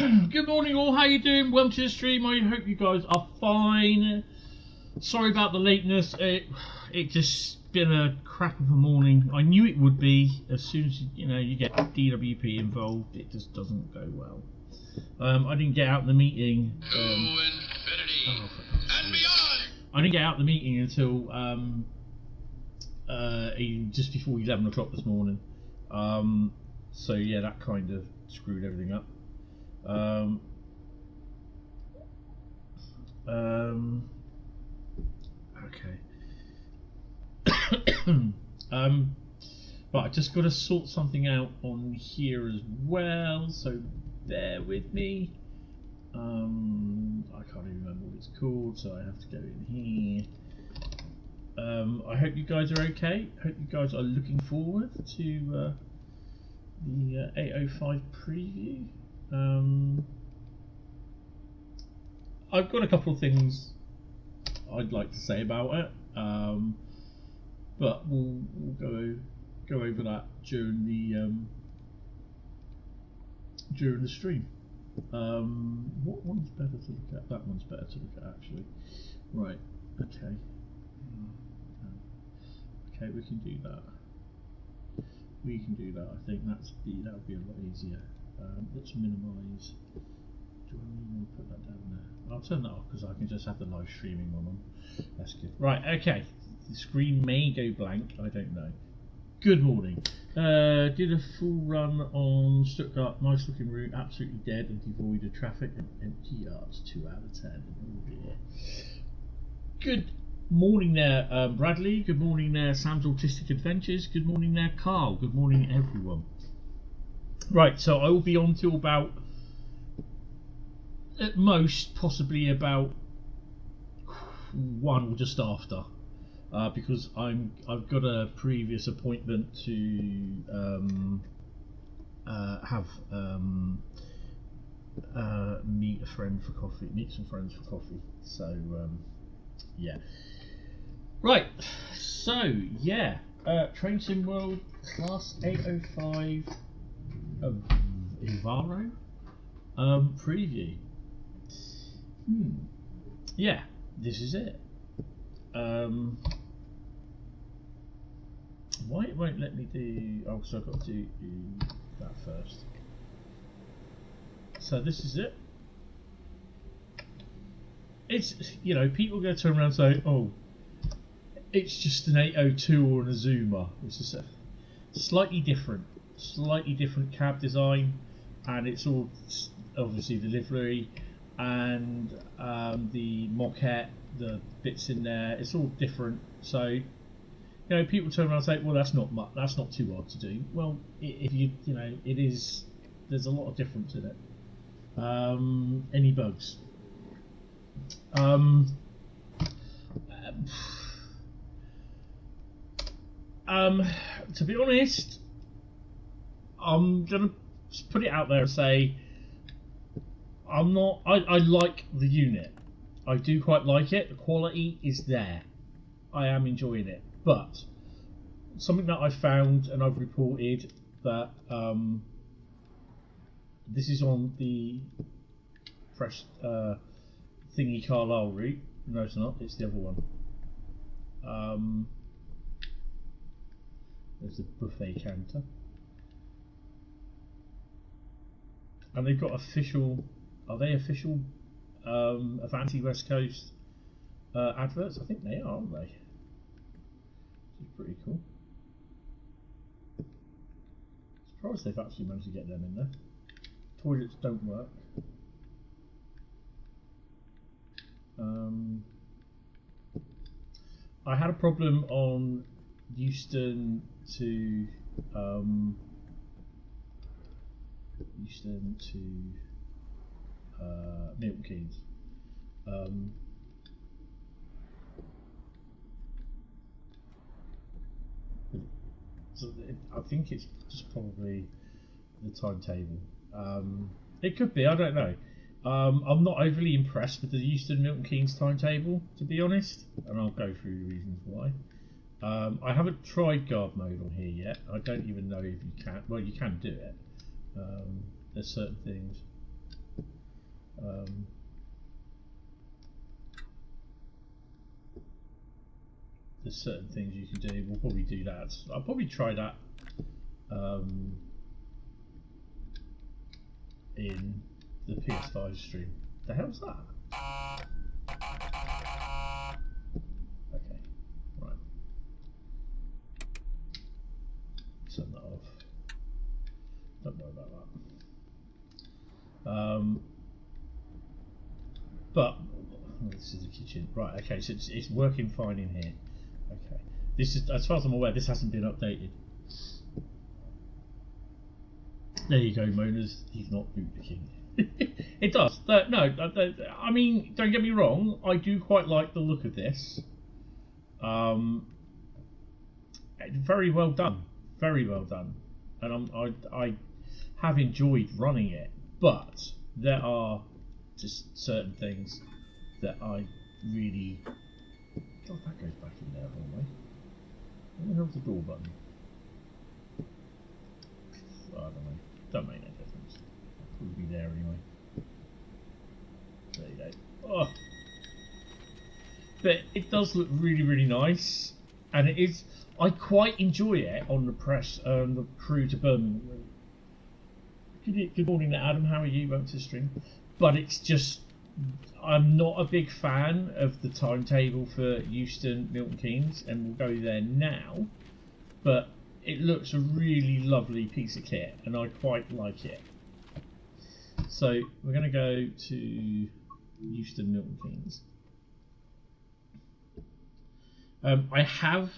Good morning all, how you doing? Welcome to the stream. I hope you guys are fine. Sorry about the lateness, it just been a crap of a morning. I knew it would be. As soon as you get DWP involved, it just doesn't go well. I didn't get out the meeting. I didn't get out the meeting until just before 11 o'clock this morning. So yeah, that kind of screwed everything up. Okay. But I just got to sort something out on here as well, so bear with me. I can't even remember what it's called, so I have to go in here. I hope you guys are okay. Hope you guys are looking forward to the 805 preview. I've got a couple of things I'd like to say about it, but we'll go over that during the stream. What one's better to look at? That one's better to look at, actually. Right. Okay. Okay, we can do that. We can do that. I think that'll be a lot easier. Let's minimise. Do I really want to put that down there? I'll turn that off because I can just have the live streaming on. That's good. Right. Okay. The screen may go blank. I don't know. Good morning. Did a full run on Stuttgart. Nice looking route. Absolutely dead and devoid of traffic and empty yards. 2 out of 10. Oh dear. Good morning there, Bradley. Good morning there, Sam's Autistic Adventures. Good morning there, Carl. Good morning, everyone. Right, so I will be on till about, at most, possibly about 1 or just after, because I've got a previous appointment to meet a friend for coffee, meet some friends for coffee. So yeah. Right, so yeah, Train Sim World Class 805 Ivaro preview. Yeah, this is it. Why it won't let me do? Oh, so I've got to do that first. So this is it. It's, people go turn around and say, oh, it's just an 802 or an Azuma. It's just a slightly different cab design, and it's all obviously the livery and the moquette, the bits in there. It's all different. So people turn around and say, well, that's not too hard to do. Well, if it is. There's a lot of difference in it. Any bugs? To be honest, I'm gonna just put it out there and say I like the unit. I do quite like it. The quality is there. I am enjoying it. But something that I found and I've reported that this is on the fresh thingy Carlisle route. No, it's not. It's the other one. There's the buffet counter, and they've got official. Are they official Avanti West Coast adverts? I think they are, aren't they? Which is pretty cool. Surprised they've actually managed to get them in there. Toilets don't work. I had a problem on Euston to Milton Keynes. So I think it's just probably the timetable. It could be, I don't know. I'm not overly impressed with the Euston Milton Keynes timetable, to be honest, and I'll go through the reasons why. I haven't tried guard mode on here yet. I don't even know if you can. Well, you can do it. There's certain things. There's certain things you can do. We'll probably do that. I'll probably try that in the PS5 stream. The hell's that? Okay, right. Turn that off. Don't worry about that. But this is the kitchen. Right, okay, so it's working fine in here. Okay. This is, as far as I'm aware, this hasn't been updated. There you go, Monas. He's not bootlicking. It does. No, I mean, don't get me wrong. I do quite like the look of this. Very well done. Very well done. And I have enjoyed running it, but there are just certain things that I really. God, that goes back in there all the way. Where the hell's the door button? I don't know. Don't make no difference. It'll be there anyway. There you go. Oh. But it does look really, really nice, and it is. I quite enjoy it on the the Crewe to Birmingham. Good morning, Adam. How are you? Welcome to the stream. But it's just. I'm not a big fan of the timetable for Euston, Milton Keynes, and we'll go there now. But it looks a really lovely piece of kit, and I quite like it. So we're going to go to Euston, Milton Keynes. I have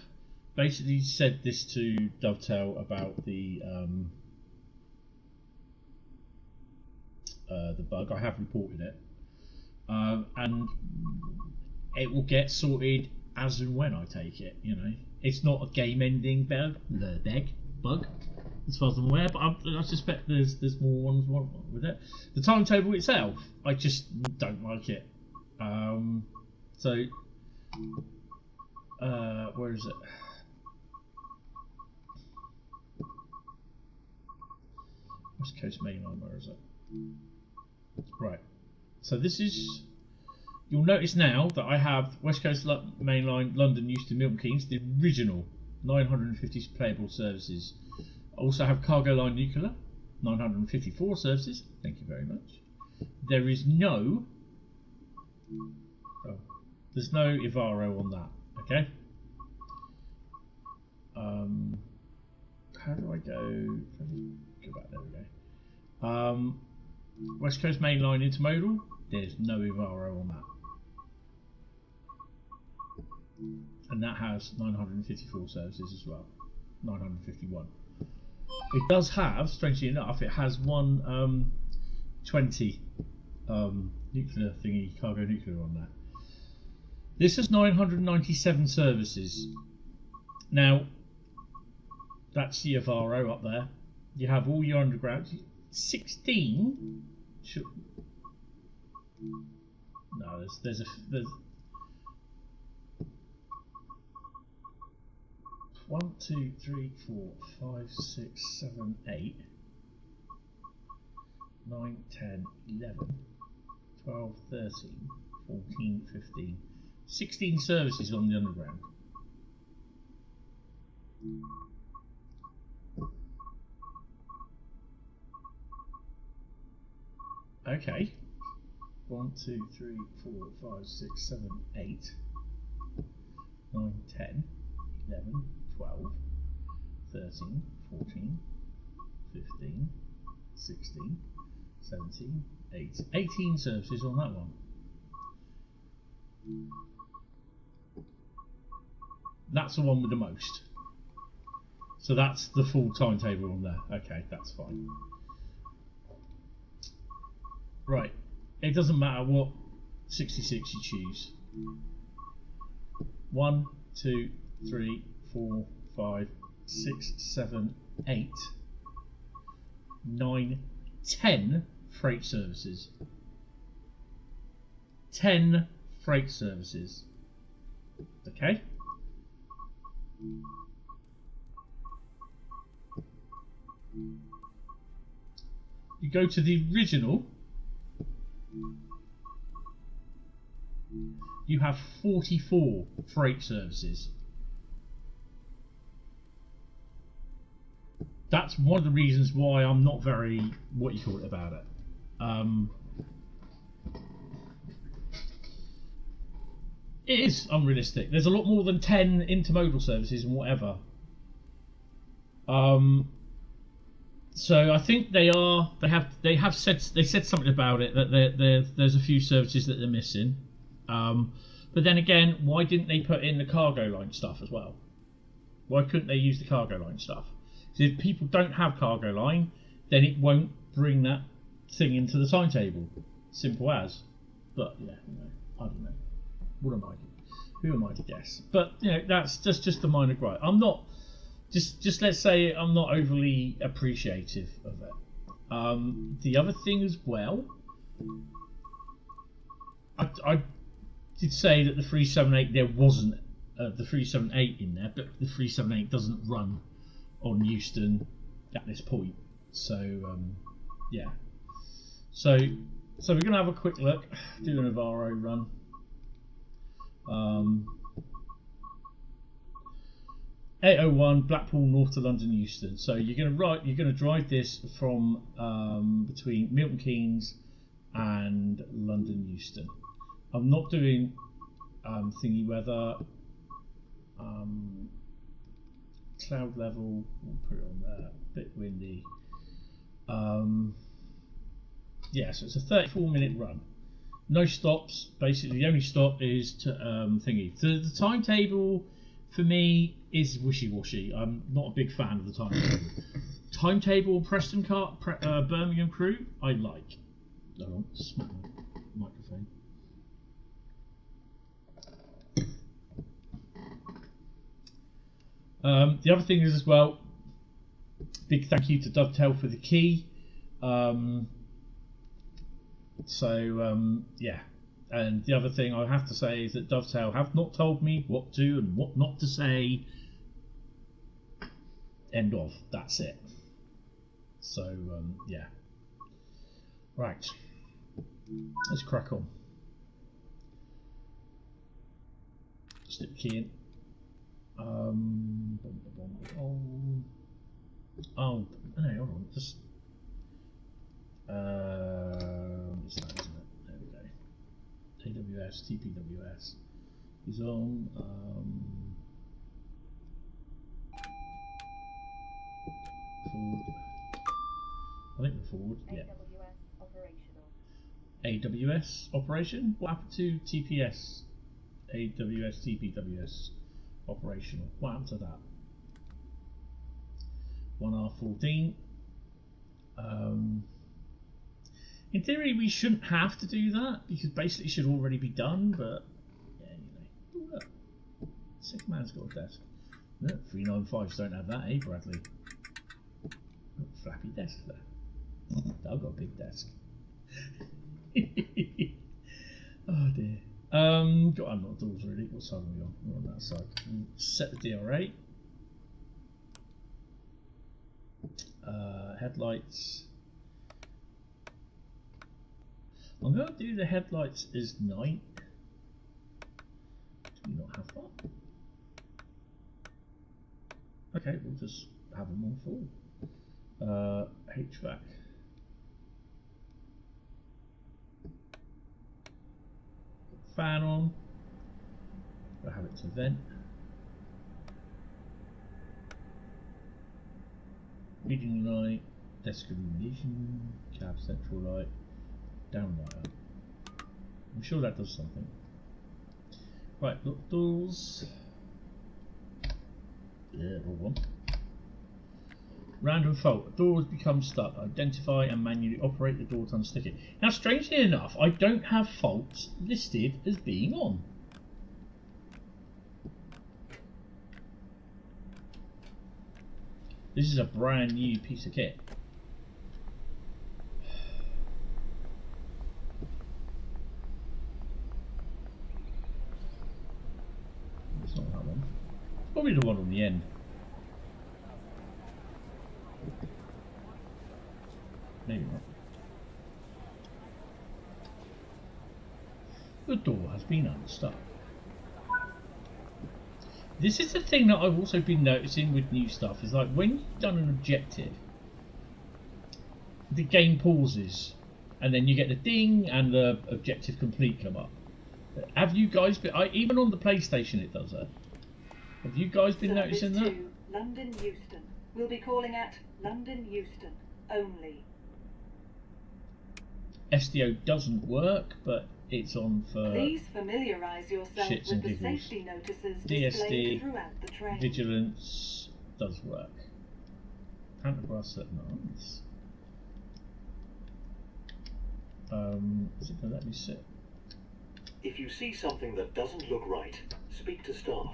basically said this to Dovetail about the bug. I have reported it. And it will get sorted as and when I take it. You know, it's not a game-ending bug, as far as I'm aware. But I suspect there's more ones with it. The timetable itself, I just don't like it. So, where is it? West Coast Main Line. Where is it? Right. So this is, you'll notice now that I have West Coast Main Line, London, Euston, Milton Keynes, the original 950 playable services. I also have Cargo Line Nuclear, 954 services. Thank you very much. There is no, there's no Ivaro on that. Okay. How do I go? Go back. There we go. West Coast Main Line Intermodal, there's no Ivaro on that. And that has 954 services as well. 951. It does have, strangely enough, it has one 20 nuclear thingy, cargo nuclear on there. This has 997 services. Now, that's the Ivaro up there. You have all your undergrounds. 16 should, no, there's 1, 2, 3, 4, 5, 6, 7, 8, 9, 10, 11, 12, 13, 14, 15, 16 services on the underground. Okay. 1, 2, 3, 4, 5, 6, 7, 8, 9, 10, 11, 12, 13, 14, 15, 16, 17, 18 services on that one. That's the one with the most. So that's the full timetable on there. Okay, that's fine. Right, it doesn't matter what 66 you choose. 1, 2, 3, 4, 5, 6, 7, 8, 9, 10 freight services. 10 freight services. Okay? You go to the original You have 44 freight services. That's one of the reasons why I'm not very, what you call it, about it. It is unrealistic. There's a lot more than 10 intermodal services and whatever. So I think they said something about it, that there's a few services that they're missing. But then again, why didn't they put in the cargo line stuff as well? Why couldn't they use the cargo line stuff? So if people don't have cargo line, then it won't bring that thing into the timetable. Simple as. But yeah, I don't know. What am I? Who am I to guess? But that's just a minor gripe. I'm not. Just let's say I'm not overly appreciative of it. The other thing as well, I did say that the 378 there wasn't the 378 in there, but the 378 doesn't run on Euston at this point. So yeah. So we're gonna have a quick look, do an Avaro run. 801 Blackpool north to London Euston. So you're gonna drive this from between Milton Keynes and London Euston. I'm not doing thingy weather. Cloud level, we'll put it on there. A bit windy. Yeah, so it's a 34-minute run. No stops. Basically, the only stop is to thingy. So the timetable for me is wishy-washy. I'm not a big fan of the timetable. Timetable Preston Birmingham Crewe, I like. Hold on, smack my microphone. The other thing is as well, big thank you to Dovetail for the key. Yeah, and the other thing I have to say is that Dovetail have not told me what to and what not to say. End of. That's it. So yeah. Right. Let's crack on. Stick the key in. Oh, no, hold on. Just it's that, isn't it? There we go. AWS, TPWS is on. Forward. I think we're forward. Yeah. AWS operation. What happened to TPS? AWS, TPWS operational. What happened to that? 1R14. In theory, we shouldn't have to do that because basically it should already be done. But yeah, Ooh, look. Sick man's got a desk. No, 395s don't have that, eh, Bradley? Flappy desk there. I've got a big desk. Oh dear. I'm not doors really. What side are we on? We're on that side. Set the DRA. Headlights. I'm going to do the headlights as night. Do we not have that? Okay, we'll just have them on full. HVAC. Fan on. We'll have it to vent. Reading light, desk illumination, cab central light, down light up. I'm sure that does something. Right, look, doors. Yeah, wrong one. Random fault. A door has become stuck. Identify and manually operate the door to unstick it. Now, strangely enough, I don't have faults listed as being on. This is a brand new piece of kit. It's not that one. It's probably the one on the end. Maybe not. The door has been unstuck. This is the thing that I've also been noticing with new stuff, is like when you've done an objective, the game pauses and then you get the ding and the objective complete come up. Have you guys been, even on the PlayStation it does that. Have you guys been noticing that? London Euston. We'll be calling at London Euston only. SDO doesn't work, but it's on for Please familiarise yourself shits with and the giggles. safety notices displayed DSD, throughout the train. Vigilance does work. Pantographs at nice. Is it going to let me sit? If you see something that doesn't look right, speak to staff.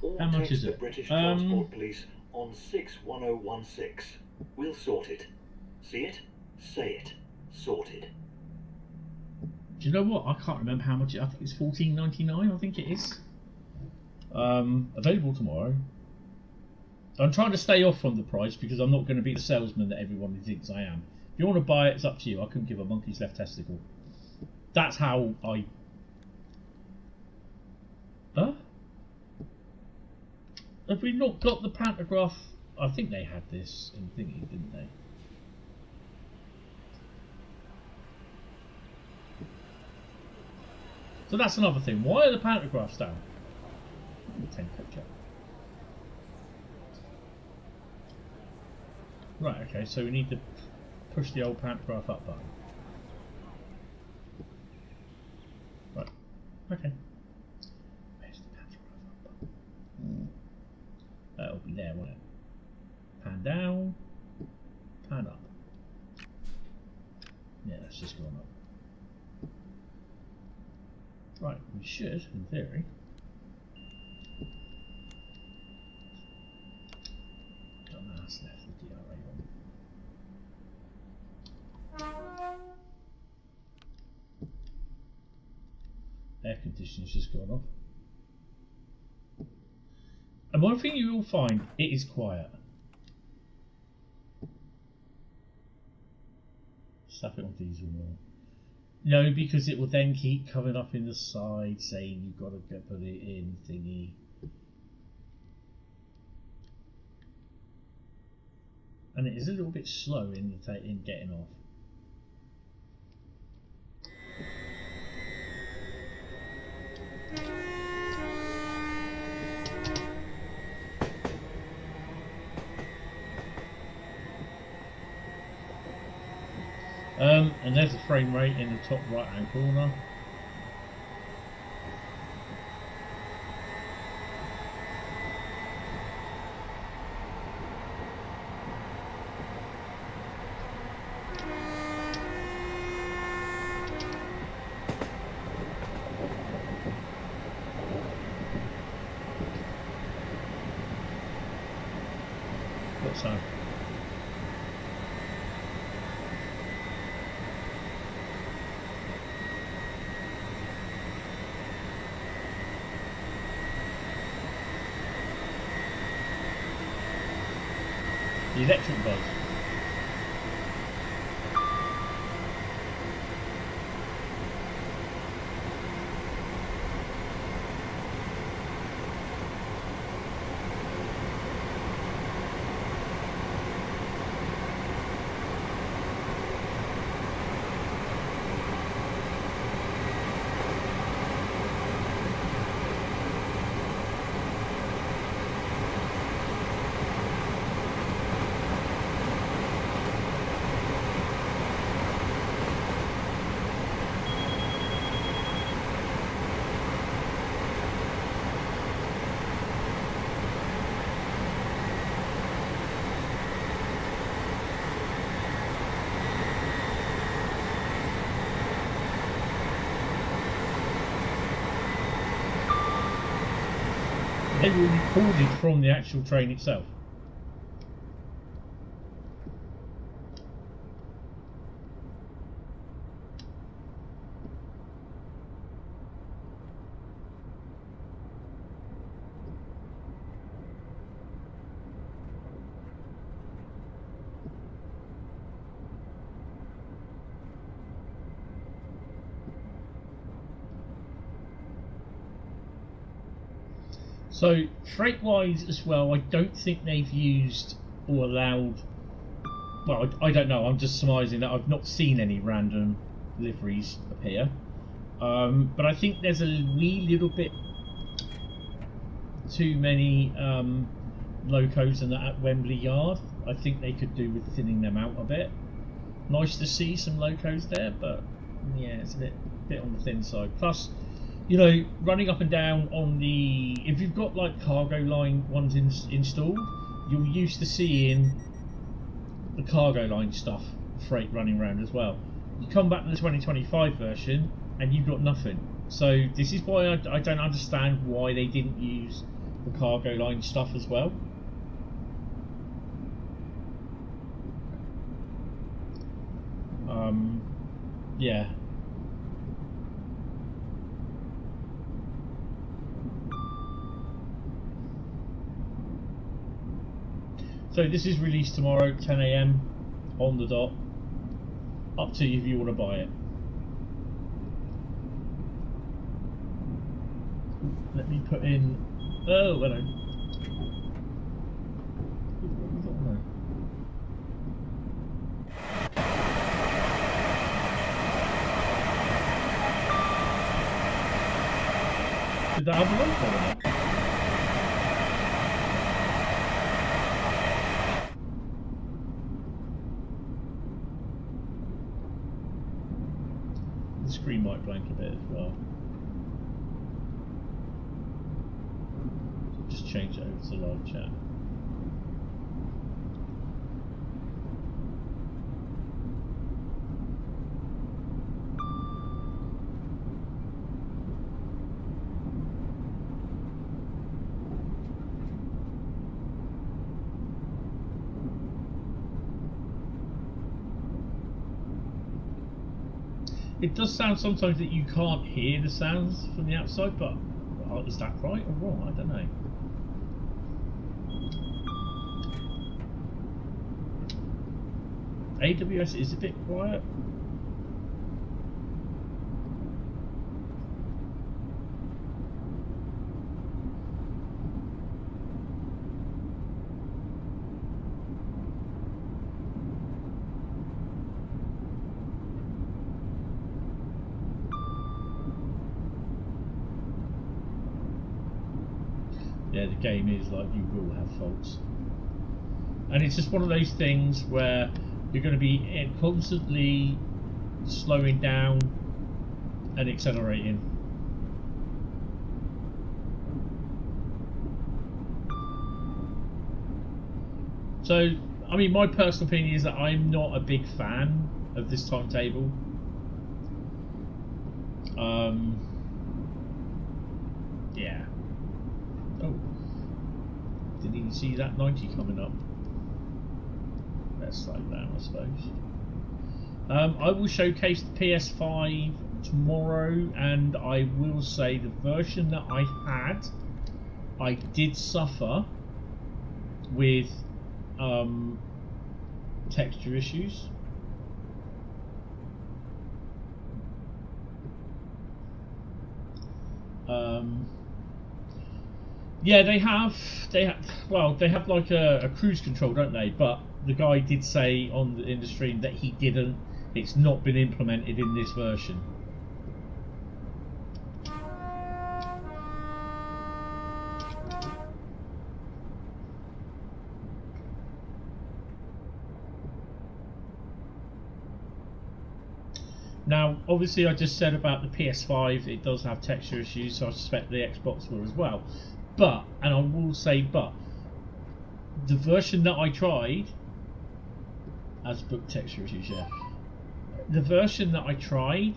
Or How much text is the it? British Transport Police on 61016. We'll sort it. See it? Say it. Sorted. Do you know what? I can't remember how much. I think it's $14.99. I think it is. Available tomorrow. I'm trying to stay off from the price because I'm not going to be the salesman that everyone thinks I am. If you want to buy it, it's up to you. I couldn't give a monkey's left testicle. That's how I. Huh? Have we not got the pantograph? I think they had this in thingy, didn't they? So that's another thing. Why are the pantographs down? 10 picture. Right, okay, so we need to push the old pantograph up button. Right, okay. Where's the pantograph up button? That'll be there, won't it? Pan down, pan up. Yeah, that's just gone up. Right, we should, in theory. Dumbass left the DRA on. Air conditioning's just gone off. And one thing you will find, it is quiet. Stuff it on diesel more. No, because it will then keep coming up in the side saying you've got to go put it in thingy. And it is a little bit slow in getting off. And there's the frame rate in the top right hand corner. What's that? The electric buzz. They were recorded from the actual train itself. So freight-wise as well, I don't think they've used or allowed. Well, I don't know. I'm just surmising that I've not seen any random liveries appear. But I think there's a wee little bit too many locos in that at Wembley Yard. I think they could do with thinning them out a bit. Nice to see some locos there, but yeah, it's a bit on the thin side. Plus, you know, running up and down on the, if you've got like cargo line ones installed, you're used to seeing the cargo line stuff, freight running around as well. You come back to the 2025 version and you've got nothing. So this is why I don't understand why they didn't use the cargo line stuff as well. Yeah. So this is released tomorrow, 10 AM on the dot. Up to you if you want to buy it. Let me put in. Oh, hello. Did that have a logo on it? The screen might blank a bit as well. Just change it over to live chat. It does sound sometimes that you can't hear the sounds from the outside, but is that right or wrong? I don't know. AWS is a bit quiet. Yeah, the game is like, you will have faults, and it's just one of those things where you're going to be constantly slowing down and accelerating. So, I mean, my personal opinion is that I'm not a big fan of this timetable. Yeah. Oh, didn't even see that 90 coming up. Let's slow down, I suppose. I will showcase the PS5 tomorrow, and I will say the version that I had, I did suffer with texture issues. Yeah, they have like a cruise control, don't they? But the guy did say in the stream that he didn't. It's not been implemented in this version. Now, obviously, I just said about the PS5, it does have texture issues, so I suspect the Xbox will as well. But, and I will say but, the version that I tried has book texture issues, yeah. The version that I tried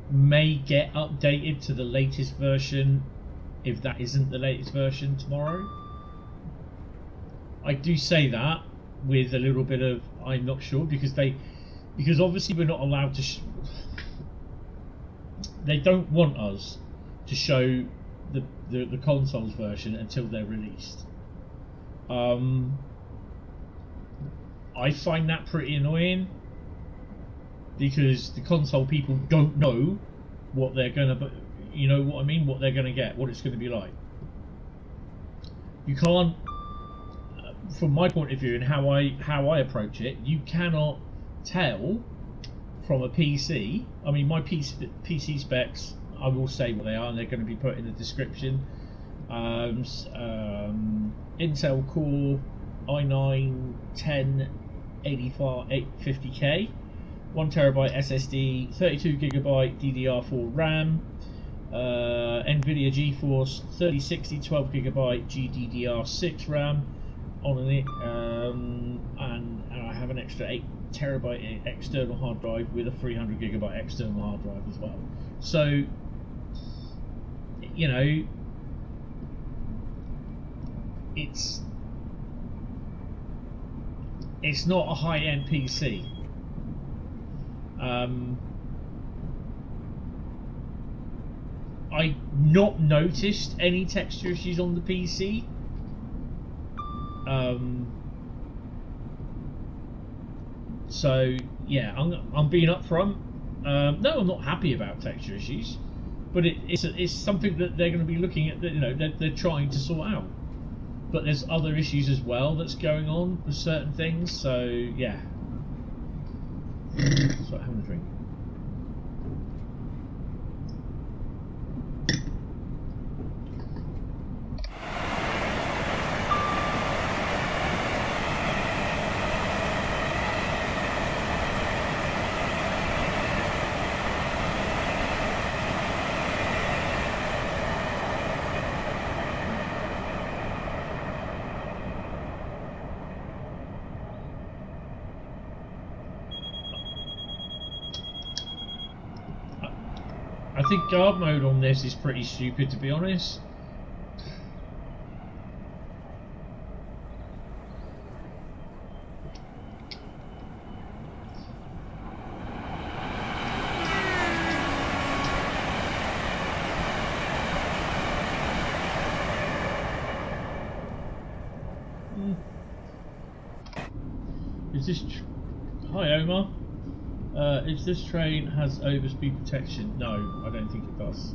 may get updated to the latest version, if that isn't the latest version tomorrow. I do say that with a little bit of I'm not sure, because obviously we're not allowed to they don't want us to show the consoles version until they're released. I find that pretty annoying, because the console people don't know what they're gonna, you know what I mean, what they're gonna get, what it's gonna be like. you can't, from my point of view and how I approach it, you cannot tell from a PC. I mean, my PC specs, I will say what they are, and they're going to be put in the description. Intel Core i9 1085 850K, 1TB SSD, 32GB DDR4 RAM, Nvidia Geforce 3060 12GB GDDR6 RAM on it, and I have an extra 8TB external hard drive with a 300GB external hard drive as well. So, you know, it's not a high-end PC. I not noticed any texture issues on the PC. So yeah, I'm being upfront. No, I'm not happy about texture issues, but it's something that they're going to be looking at. That, you know, they're trying to sort out. But there's other issues as well that's going on with certain things. So yeah. So having a drink. I think guard mode on this is pretty stupid, to be honest. Is this... Hi Omar. If this train has overspeed protection, no, I don't think it does.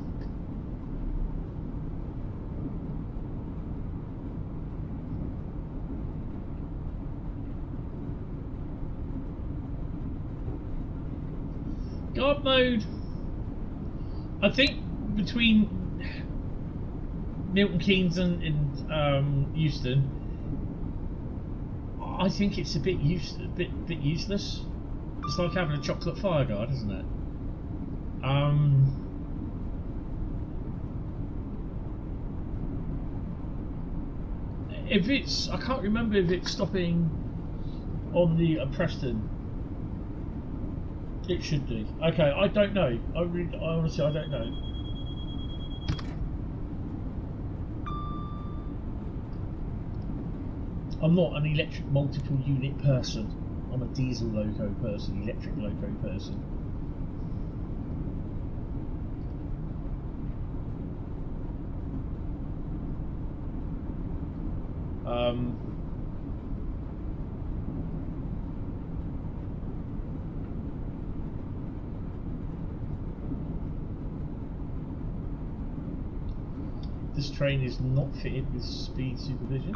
Guard mode, I think between Milton Keynes and Euston, I think it's a bit useless. It's like having a chocolate fire guard, isn't it? If it's, I can't remember if it's stopping on the Preston. It should do. Okay, I don't know. I honestly, I don't know. I'm not an electric multiple unit person. I'm a diesel loco person, electric loco person. This train is not fitted with speed supervision.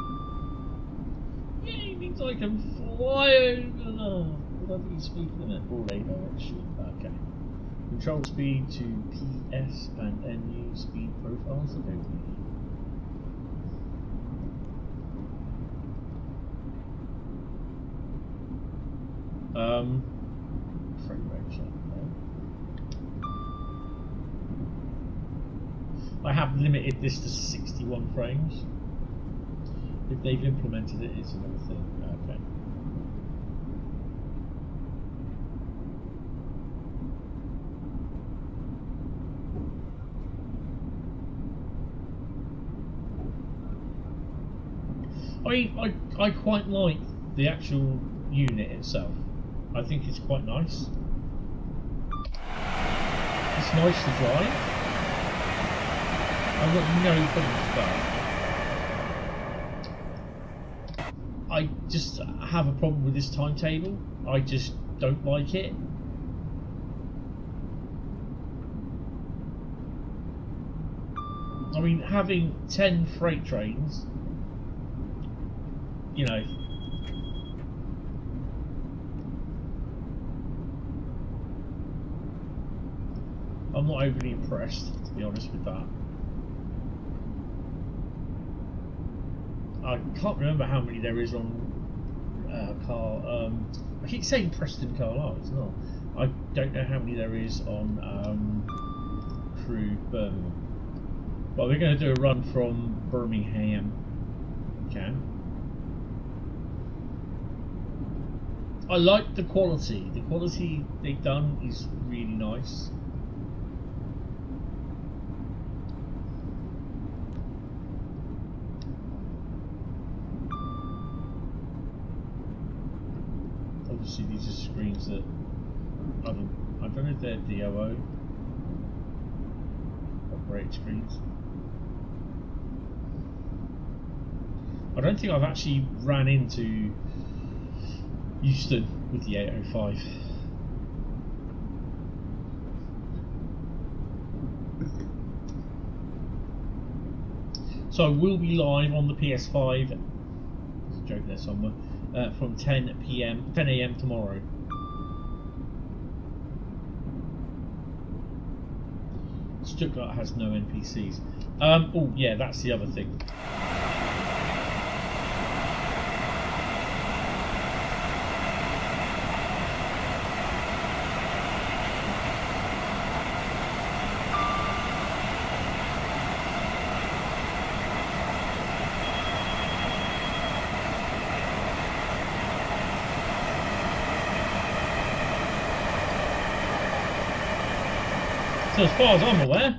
Yay, means I can fly over. What do you speed limit? Or radar direction. Okay. Control speed to PS and NU speed profiles. Okay. Frame rate check. I have limited this to 61 frames. If they've implemented it, it's another thing. Okay. I quite like the actual unit itself. I think it's quite nice. It's nice to drive. I've got no problems with that. I just have a problem with this timetable. I just don't like it. I mean, having 10 freight trains you know, I'm not overly impressed, to be honest with that. I can't remember how many there is on I keep saying Preston Carlisle, it's not. I don't know how many there is on Crewe, Birmingham. But we're going to do a run from Birmingham. Okay. I like the quality. The quality they've done is really nice. Obviously these are screens that I don't know if they're DOO operated screens. I don't think I've actually ran into Euston with the 805. So I will be live on the PS5. There's a joke there somewhere. From 10 a.m. tomorrow. Stuttgart has no NPCs. Oh yeah, that's the other thing. So as far as I'm aware,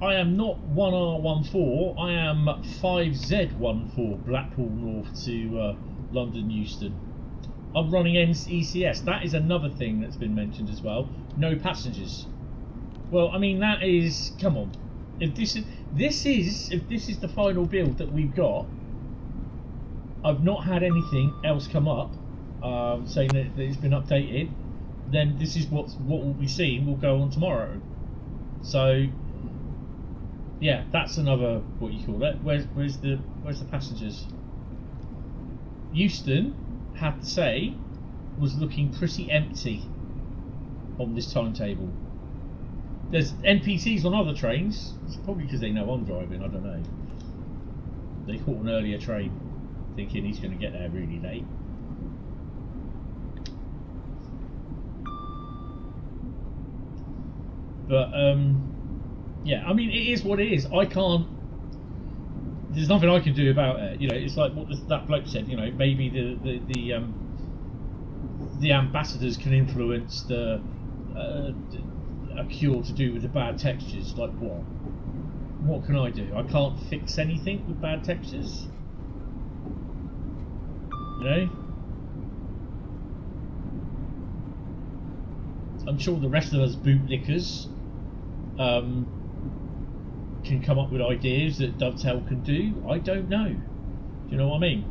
I am not 1R14, I am 5Z14, Blackpool North to London Euston. I'm running ECS. That is another thing that's been mentioned as well. No passengers. Well, I mean, that is, come on. If this is the final build that we've got, I've not had anything else come up saying that it's been updated. Then this is what we'll be seeing will go on tomorrow. So yeah, that's another, what you call it. Where's the passengers? Euston, have to say, was looking pretty empty on this timetable. There's NPCs on other trains. It's probably because they know I'm driving, I don't know. They caught an earlier train thinking he's going to get there really late. But yeah, I mean, it is what it is. I can't. There's nothing I can do about it. You know, it's like what that bloke said. You know, maybe the ambassadors can influence a cure to do with the bad textures. Like what? What can I do? I can't fix anything with bad textures. You know. I'm sure the rest of us bootlickers can come up with ideas that Dovetail can do. I don't know. Do you know what I mean?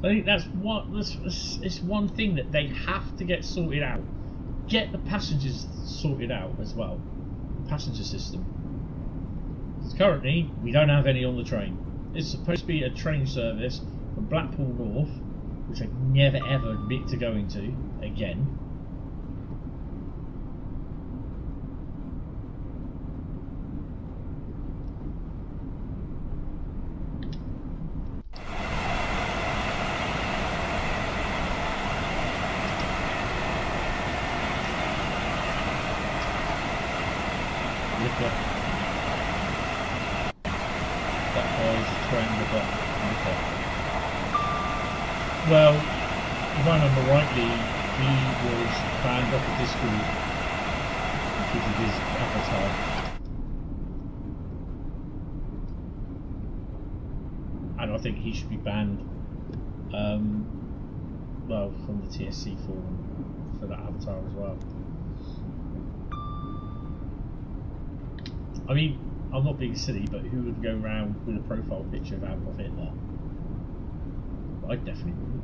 I think that's it's one thing that they have to get sorted out. Get the passengers sorted out as well. The passenger system. Because currently we don't have any on the train. It's supposed to be a train service from Blackpool North, which I'd never ever admit to going to again. Well, if I remember rightly, he was banned off of Discord because of his avatar. And I think he should be banned, well, from the TSC forum for that avatar as well. I mean, I'm not being silly, but who would go around with a profile picture of Adolf Hitler? I definitely wouldn't.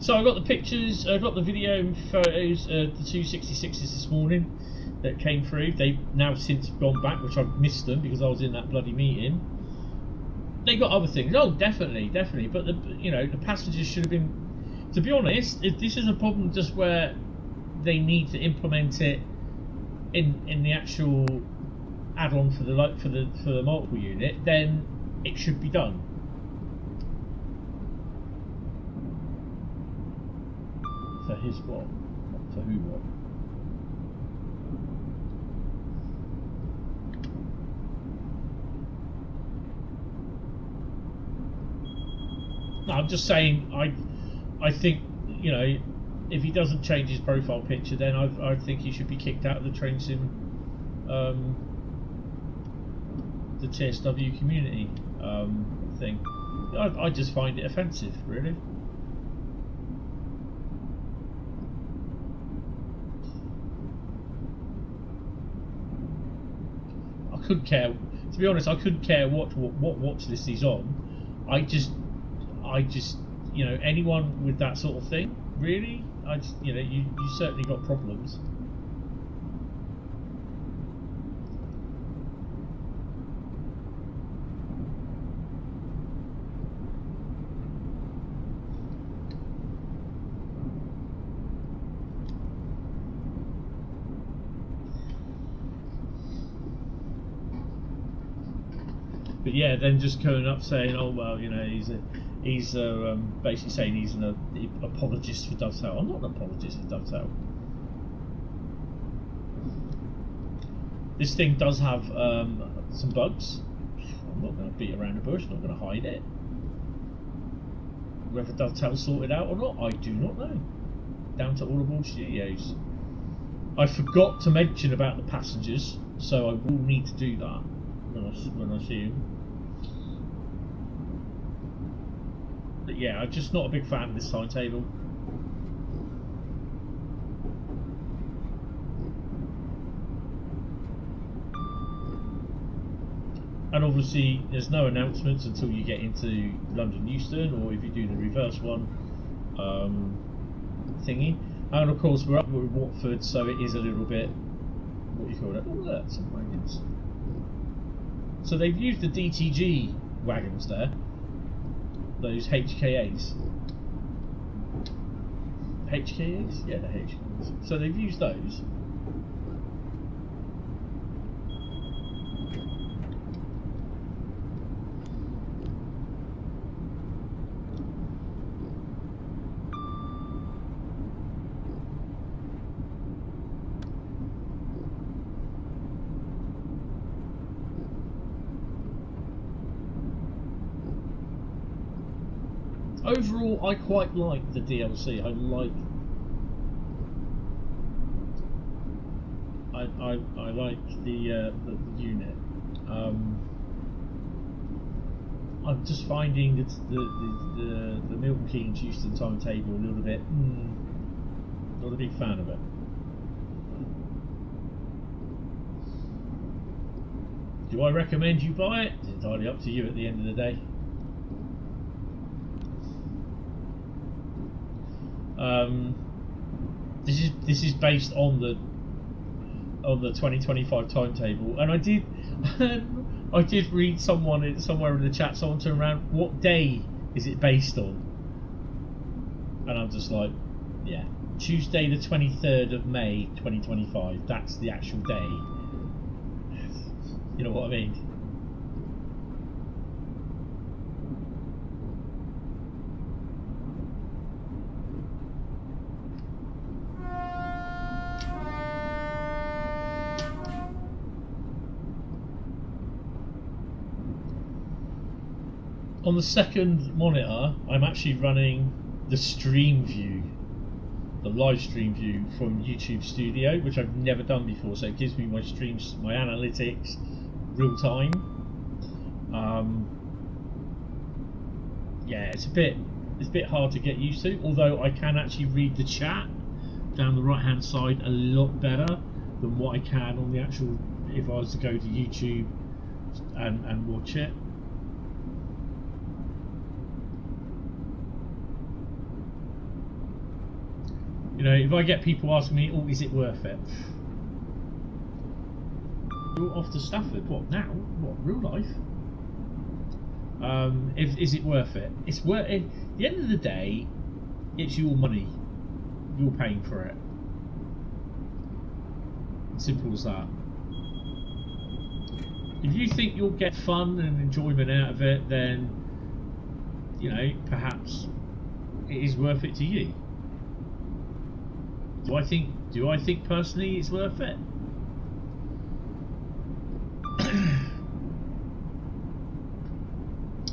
So I got the pictures, I got the video and photos of the 266s this morning that came through. They've now since gone back, which I've missed them because I was in that bloody meeting. They got other things. Oh, definitely. But the passengers should have been. To be honest, if this is a problem just where they need to implement it in the actual add-on for the multiple unit, then it should be done. For his what? For who what? No, I'm just saying. I think if he doesn't change his profile picture, then I think he should be kicked out of the train sim, the TSW community thing. I just find it offensive, really. I couldn't care. To be honest, I couldn't care what watch list he's on. I just anyone with that sort of thing, really, you certainly got problems. But yeah, then just coming up saying, oh well, he's basically saying he's an apologist for Dovetail. I'm not an apologist for Dovetail. This thing does have some bugs. I'm not going to beat around the bush. I'm not going to hide it. Whether Dovetail's sorted out or not, I do not know. Down to Oldenburg Studios. I forgot to mention about the passengers, so I will need to do that when I see him. But yeah, I'm just not a big fan of this timetable. And obviously there's no announcements until you get into London Euston, or if you do the reverse one thingy. And of course we're up with Watford, so it is a little bit, what do you call it? Oh look, some wagons. So they've used the DTG wagons there. Those HKAs. HKAs? Yeah, the HKAs. So they've used those. Overall, I quite like the DLC. I like the unit. I'm just finding that the Milton Keynes Euston timetable a little bit. Not a big fan of it. Do I recommend you buy it? It's entirely up to you at the end of the day. This is based on the 2025 timetable, and I did read somewhere in the chat, someone turned around, what day is it based on? And I'm just like, yeah, Tuesday the 23rd of May 2025, that's the actual day. You know what I mean? On the second monitor, I'm actually running the stream view, the live stream view from YouTube Studio, which I've never done before, so it gives me my streams, my analytics, real time. Yeah, it's a bit It's a bit hard to get used to, although I can actually read the chat down the right hand side a lot better than what I can on the actual, if I was to go to YouTube and watch it. You know, if I get people asking me, oh, is it worth it? You're off to Stafford. What now? What, real life? Is it worth it? It's worth it. At the end of the day, it's your money. You're paying for it. Simple as that. If you think you'll get fun and enjoyment out of it, then, you know, perhaps it is worth it to you. Do I think personally it's worth it?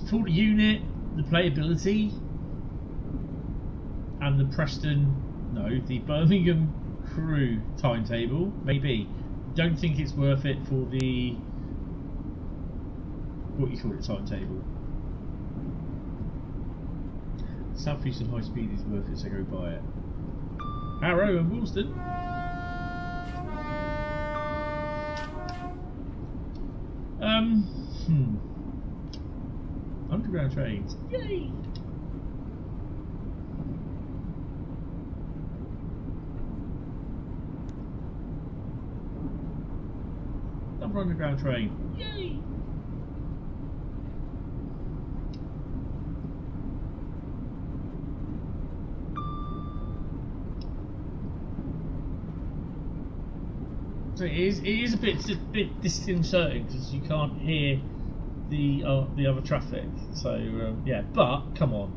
For the unit, the playability, and the the Birmingham Crewe timetable, maybe. Don't think it's worth it for the, what you call it, timetable. Southeastern Highspeed is worth it, so go buy it. Harrow and Euston. Underground trains. Yay! Another underground train. Yay! So it is a bit disconcerting because you can't hear the other traffic. So yeah, but come on,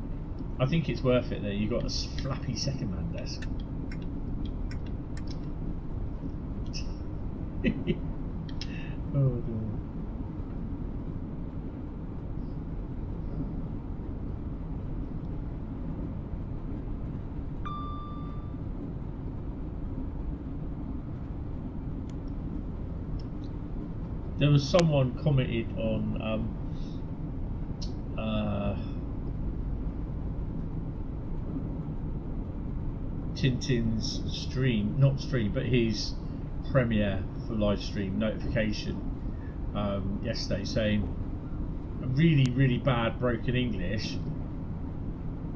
I think it's worth it. There, you got a flappy second-man desk. Oh dear. There was someone commented on Tintin's stream, not stream, but his premiere for live stream notification yesterday, saying really bad broken English.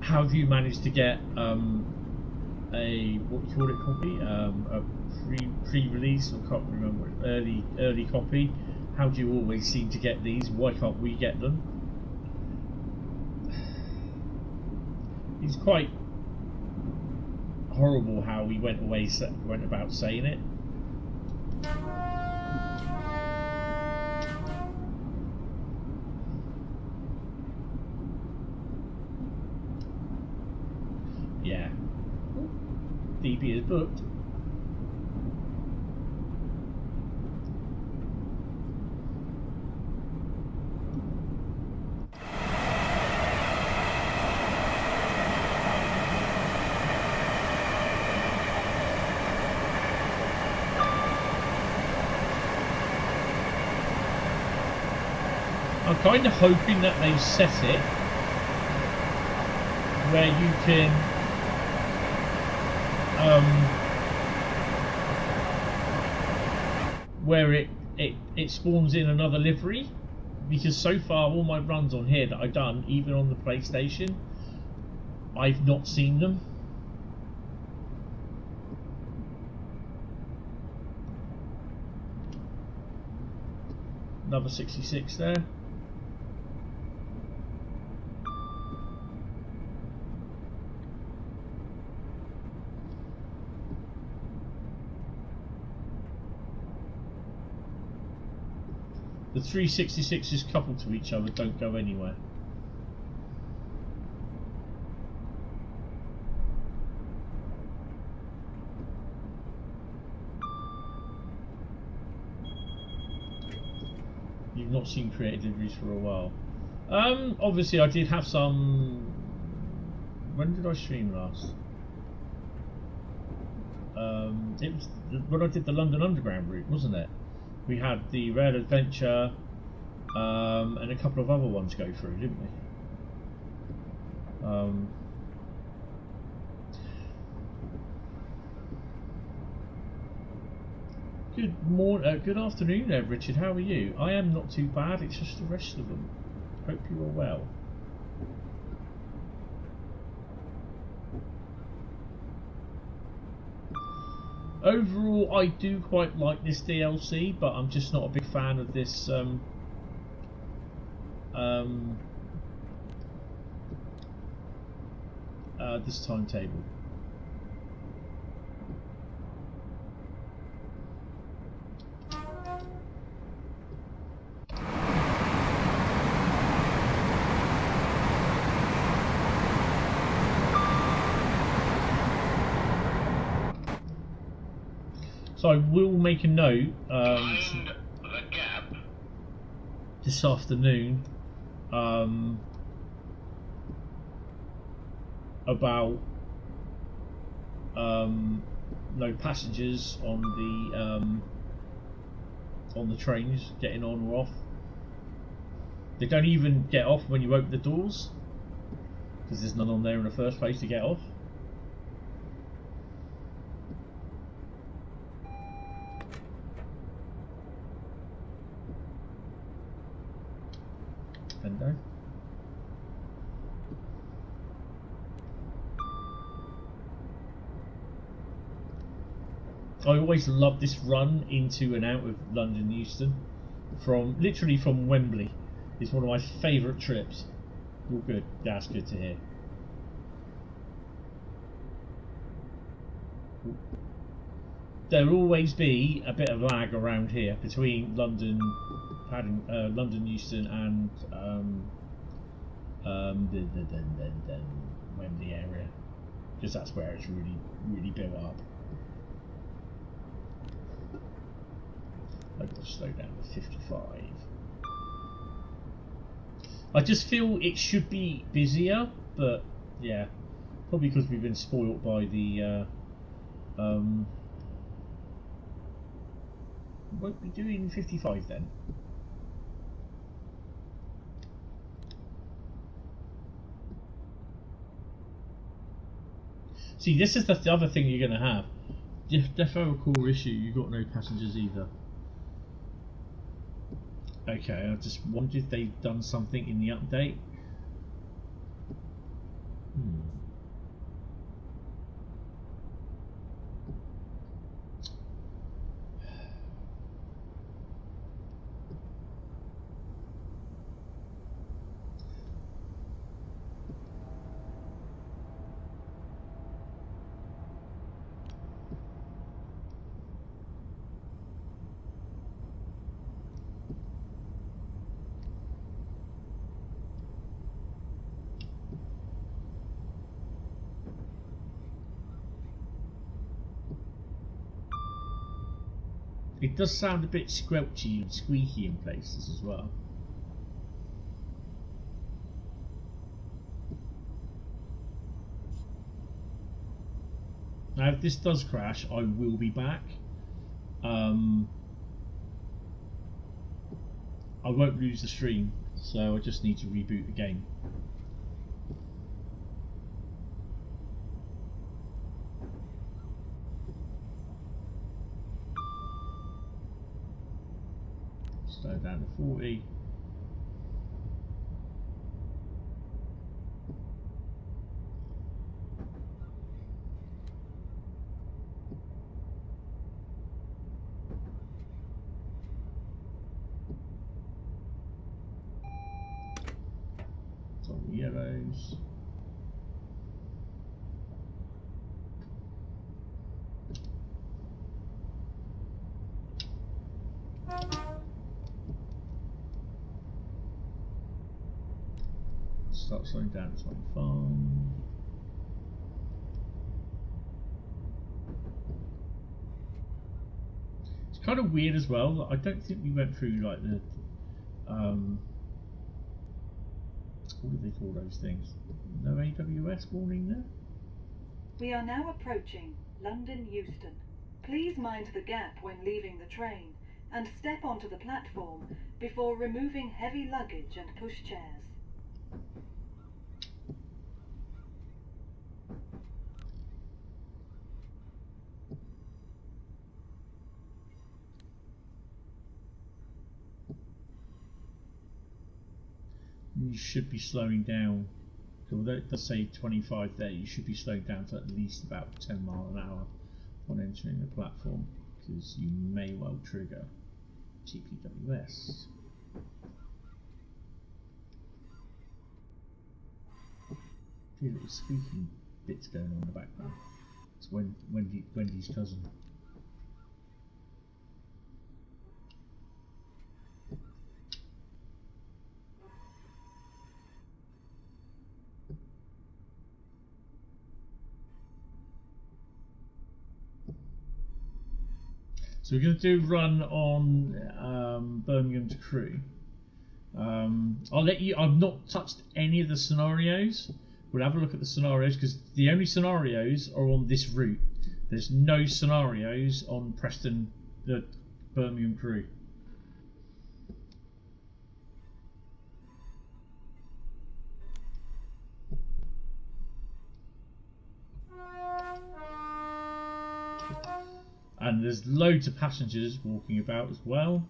How have you managed to get a what you call it copy, a pre-release, or can't remember, early copy? How do you always seem to get these? Why can't we get them? It's quite horrible how we went about saying it. Yeah. DB is booked. I'm kind of hoping that they've set it where you can where it spawns in another livery, because so far all my runs on here that I've done, even on the PlayStation, I've not seen them. Another 66 there. The 366s coupled to each other don't go anywhere. You've not seen creative deliveries for a while. Obviously I did have some. When did I stream last? It was when I did the London Underground route, wasn't it? We had the Rail Adventure and a couple of other ones go through, didn't we? Good afternoon there, Richard. How are you? I am not too bad. It's just the rest of them. Hope you are well. Overall, I do quite like this DLC, but I'm just not a big fan of this this timetable. So I will make a note this afternoon about no passengers on the trains getting on or off. They don't even get off when you open the doors because there's none on there in the first place to get off. Window. I always love this run into and out of London Euston, literally from Wembley. It's one of my favourite trips. All good. That's good to hear. There'll always be a bit of lag around here between London Euston and the Wembley area, because that's where it's really built up. I've got to slow down to 55. I just feel it should be busier, but yeah, probably because we've been spoilt by the won't be doing 55 then. See, this is the other thing you're going to have. Defo a core issue, you've got no passengers either. Okay, I just wondered if they've done something in the update. It does sound a bit squelchy and squeaky in places as well. Now if this does crash, I will be back. I won't lose the stream, so I just need to reboot the game. Slow down to 40. It's on the yellows. Start slowing down to 25. It's kind of weird as well. I don't think we went through like the what do they call those things? No AWS warning there? We are now approaching London Euston. Please mind the gap when leaving the train and step onto the platform before removing heavy luggage and pushchairs. you should be slowing down. Although it does say 25 there, you should be slowing down to at least about 10 miles an hour on entering the platform, because you may well trigger TPWS. A few little squeaking bits going on in the background. It's Wendy's cousin. So we're going to do run on Birmingham to Crewe. I'll let you. I've not touched any of the scenarios. We'll have a look at the scenarios because the only scenarios are on this route. There's no scenarios on Preston, the Birmingham Crewe. And there's loads of passengers walking about as well.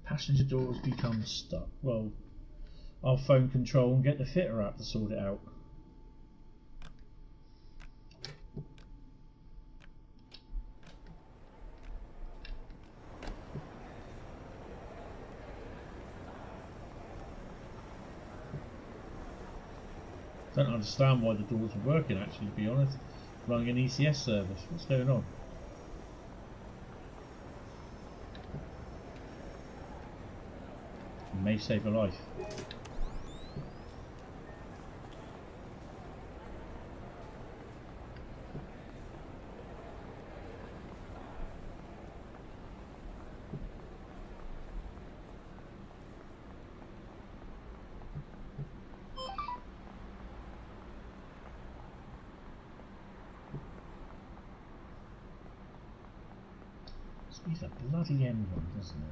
Passenger doors become stuck. Well, I'll phone control and get the fitter out to sort it out. Don't understand why the doors are working actually, to be honest. Running an ECS service. What's going on? May save a life. It's a bloody M one, doesn't it?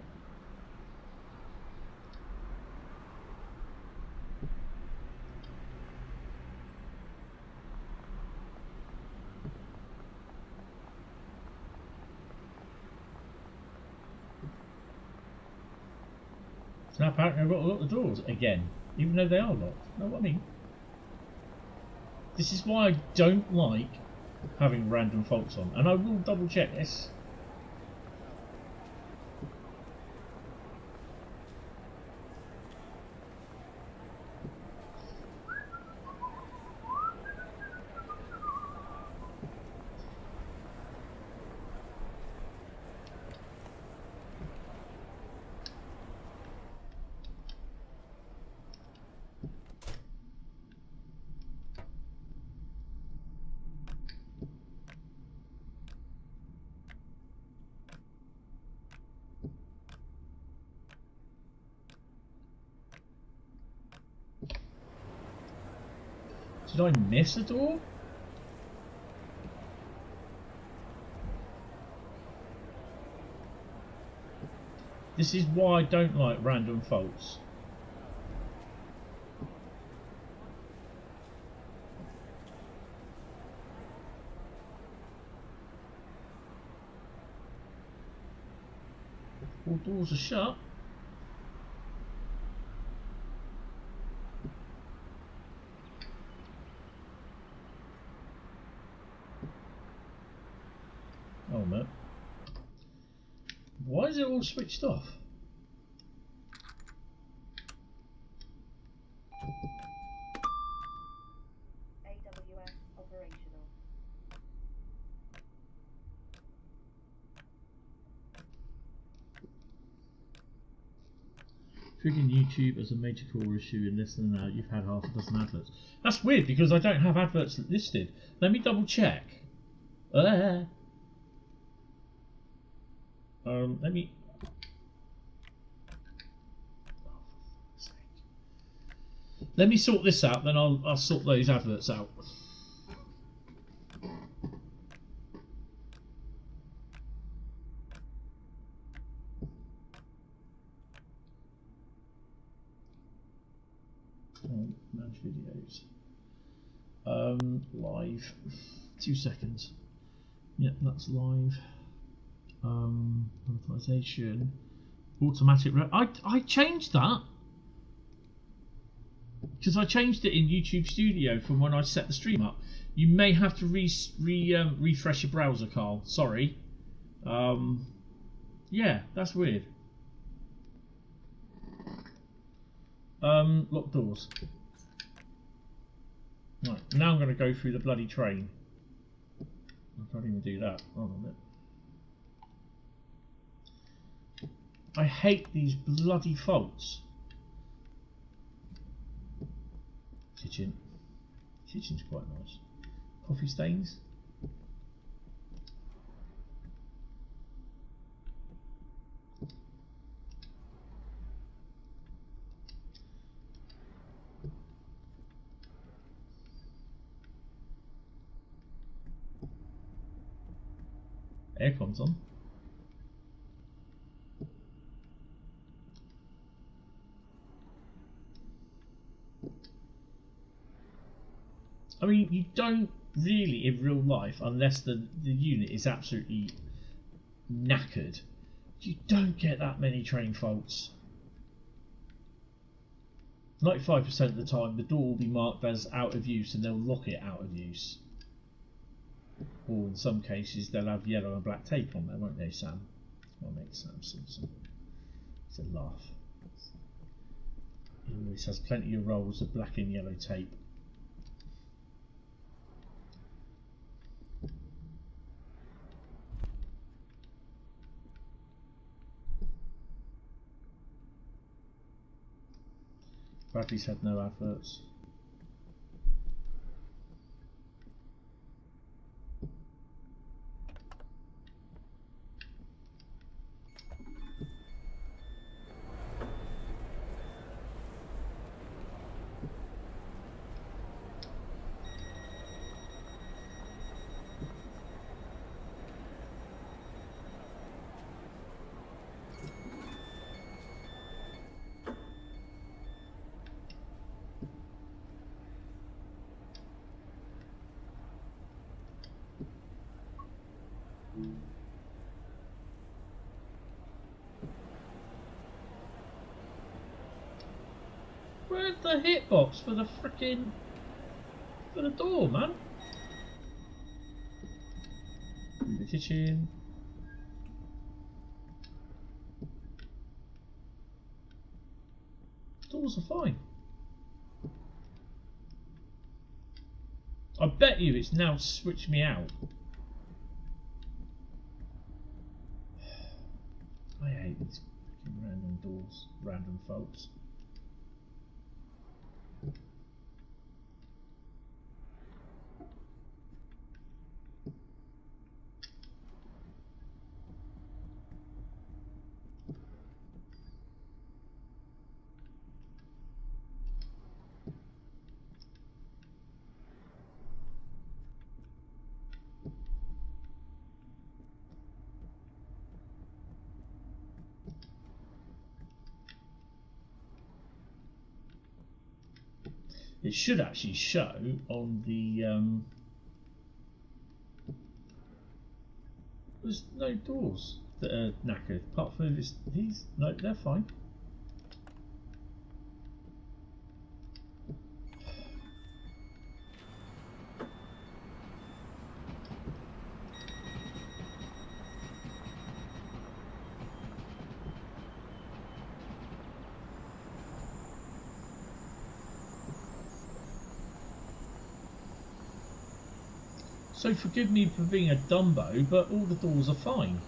So now apparently I've got to lock the doors again, even though they are locked. Know what I mean? This is why I don't like having random faults on, and I will double check this. Did I miss a door? This is why I don't like random faults. All doors are shut. Oh no. Why is it all switched off? AWS operational. Triggering YouTube as a major core issue in this and that. You've had half a dozen adverts. That's weird because I don't have adverts listed. Let me double check. Let me. Let me sort this out, then I'll sort those adverts out. Manage videos. Live. 2 seconds. Yep, that's live. Monetization. Automatic. I changed that. Because I changed it in YouTube Studio from when I set the stream up. You may have to refresh your browser, Carl. Sorry. Yeah, that's weird. Lock doors. Right, now I'm going to go through the bloody train. I can't even do that. Hold on a minute. I hate these bloody faults. Kitchen. Kitchen's quite nice. Coffee stains. Aircon's on. I mean, you don't really in real life, unless the unit is absolutely knackered, you don't get that many train faults. 95% of the time the door will be marked as out of use and they'll lock it out of use. Or in some cases they'll have yellow and black tape on there, won't they, Sam? I'll make Sam Simpson. It's a laugh. He always has plenty of rolls of black and yellow tape. Bradley's had no adverts. Where's the hitbox for the frickin' for the door, man? In the kitchen. Doors are fine. I bet you it's now switched me out. I hate these fucking random doors, random faults. It should actually show on the there's no doors that are knackered apart from these. No, they're fine. So forgive me for being a Dumbo, but all the doors are fine.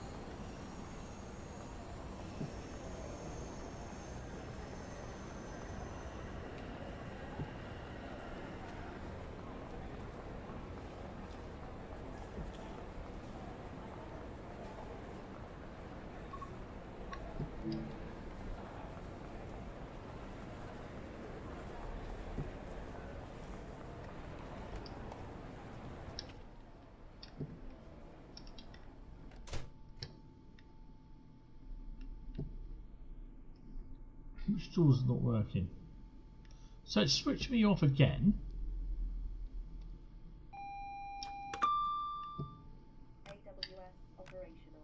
Which door's not working? So it switched me off again. AWS operational.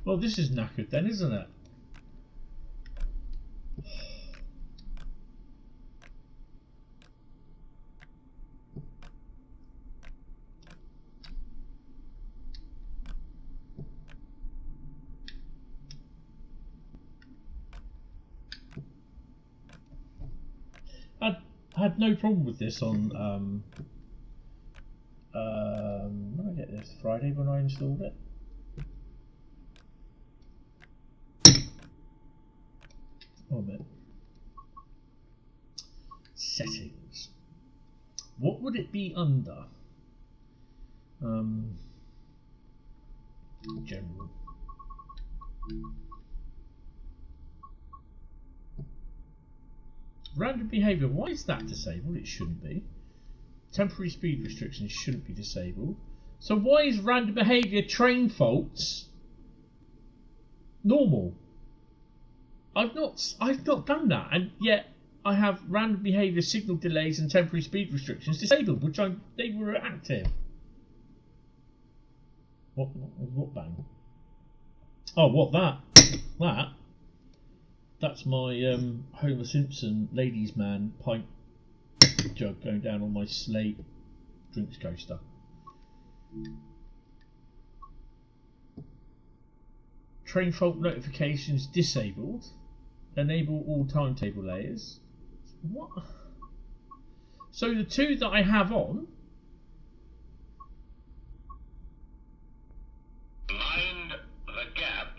Well, this is knackered then, isn't it? I had no problem with this on when did I get this? Friday when I installed it. Oh man. Settings. What would it be under? General. Random behaviour, why is that disabled? It shouldn't be. Temporary speed restrictions shouldn't be disabled. So why is random behaviour train faults normal? I've not done that, and yet I have random behaviour, signal delays and temporary speed restrictions disabled, which they were active. What bang? Oh, what that? That? That's my Homer Simpson ladies' man pint jug going down on my slate drinks coaster. Train fault notifications disabled. Enable all timetable layers. What? So the two that I have on. Mind the gap.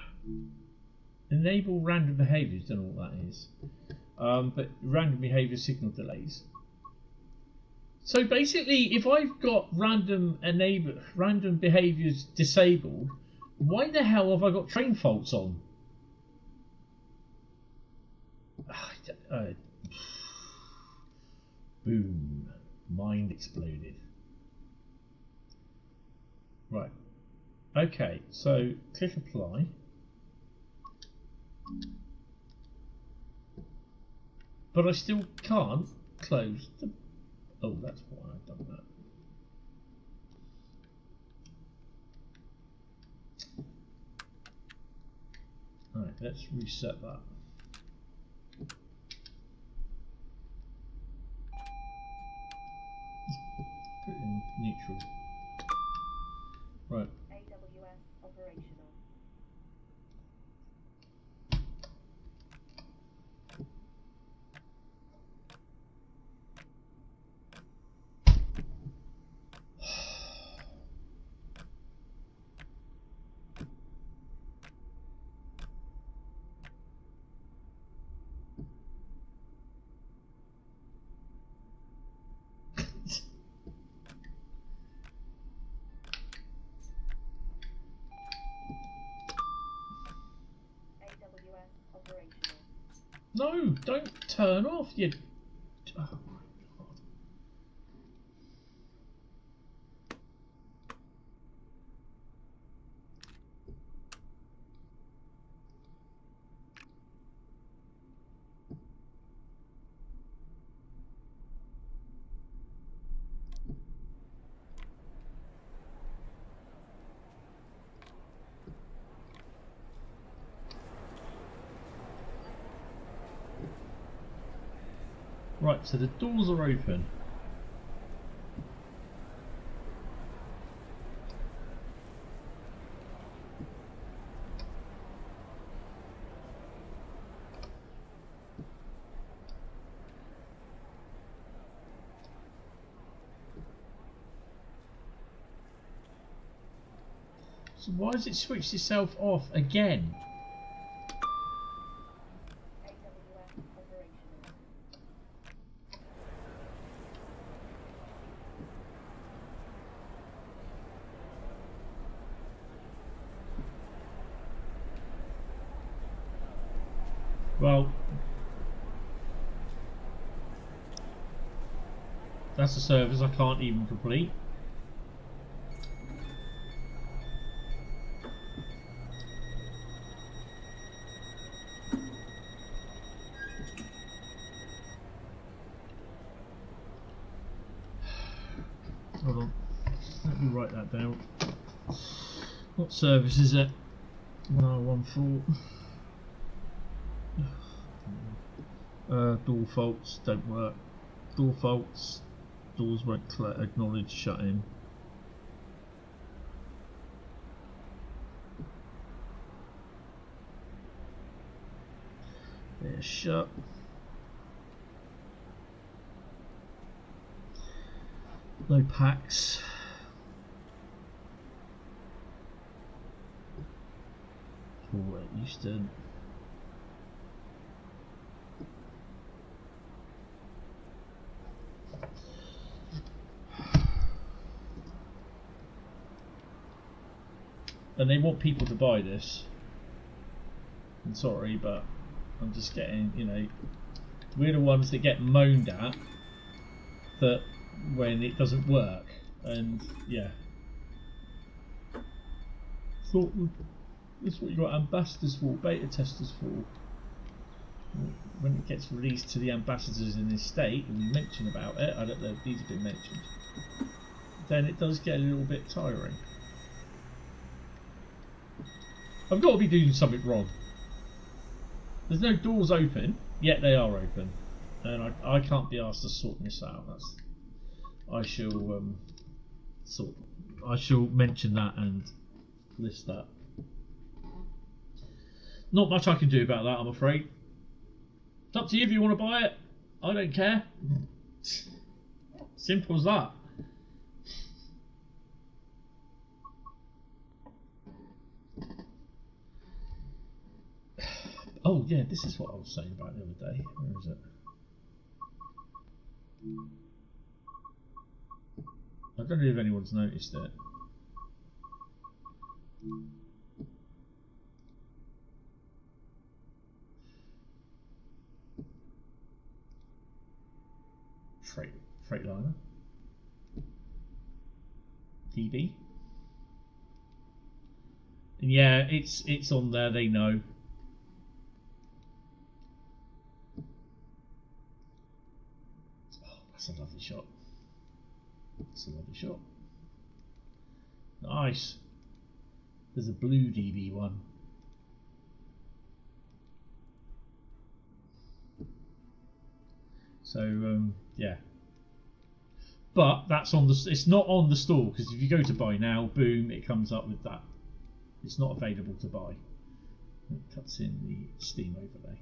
Enable random behaviours, don't know what that is. But random behaviour signal delays. So basically, if I've got random behaviours disabled, why the hell have I got train faults on? Boom. Mind exploded. Right. Okay, so click apply. But I still can't close the... Oh, that's why I've done that. Alright, let's reset that. Put it in neutral. Right. AWS operational. No, don't turn off, you... Oh my God. Right, so the doors are open. So why has it switched itself off again? Well, that's a service I can't even complete. Hold on, let me write that down. What service is it? 1014. Door faults don't work. Door faults, doors won't acknowledge shutting. They're shut. No packs. All at Euston. And they want people to buy this. I'm sorry, but I'm just getting, you know, we're the ones that get moaned at that when it doesn't work, and yeah. Thought that's what you got ambassadors for, beta testers for. When it gets released to the ambassadors in this state, and we mention about it, I don't know if these have been mentioned, then it does get a little bit tiring. I've got to be doing something wrong. There's no doors open, yet they are open, and I can't be asked to sort this out. That's, I shall mention that and list that. Not much I can do about that, I'm afraid. It's up to you if you want to buy it. I don't care. Simple as that. Oh yeah, this is what I was saying about the other day. Where is it? I don't know if anyone's noticed it. Freightliner. DB. And yeah, it's on there, they know. That's a lovely shot. That's a lovely shot. Nice. There's a blue DB one. So yeah. But that's on the. It's not on the store, because if you go to buy now, boom, it comes up with that. It's not available to buy. It cuts in the Steam overlay.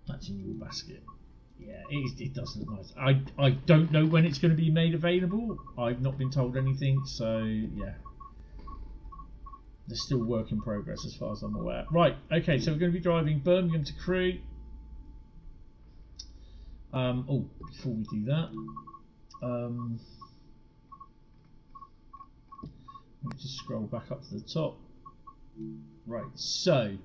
That's in your basket. Yeah, it does look nice. I don't know when it's going to be made available. I've not been told anything, so yeah. There's still work in progress as far as I'm aware. Right, okay, so we're going to be driving Birmingham to Crewe. Oh, before we do that, let me just scroll back up to the top. Right, so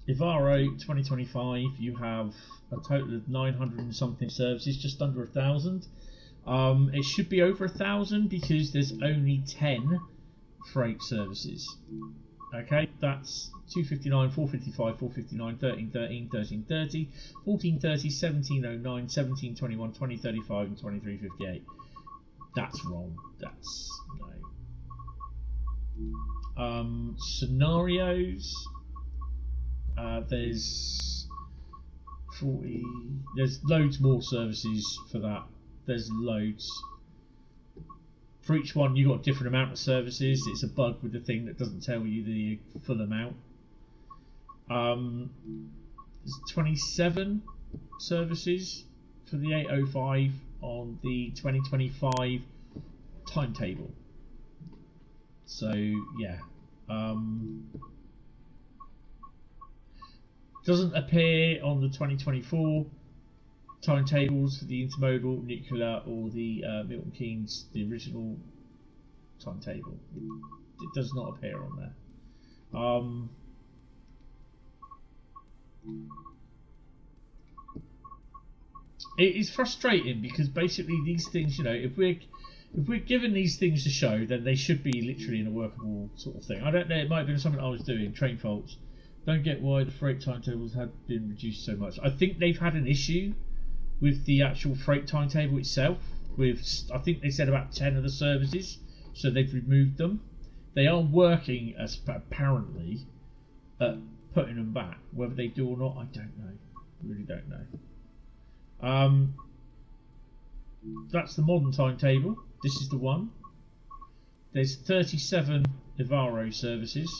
Ivaro 2025, you have a total of 900 and something services, just under 1,000. It should be over 1,000 because there's only 10 freight services. Okay, that's 259, 455, 459, 1313, 1330, 1430, 1709, 1721, 2035 and 2358. That's wrong. That's no. Scenarios. There's 40. There's loads more services for that. There's loads. For each one, you've got a different amount of services. It's a bug with the thing that doesn't tell you the full amount. There's 27 services for the 805 on the 2025 timetable. So yeah. Doesn't appear on the 2024 timetables for the intermodal, nuclear, or the Milton Keynes, the original timetable. it does not appear on there. It is frustrating because basically these things, you know, if we're given these things to show, then they should be literally in a workable sort of thing. I don't know, it might have been something I was doing, train faults. Don't get why the freight timetables had been reduced so much. I think they've had an issue with the actual freight timetable itself. With, I think they said about 10 of the services, so they've removed them. They are working as apparently at putting them back. Whether they do or not, I don't know. Really don't know. That's the modern timetable. This is the one. There's 37 Ivaro services.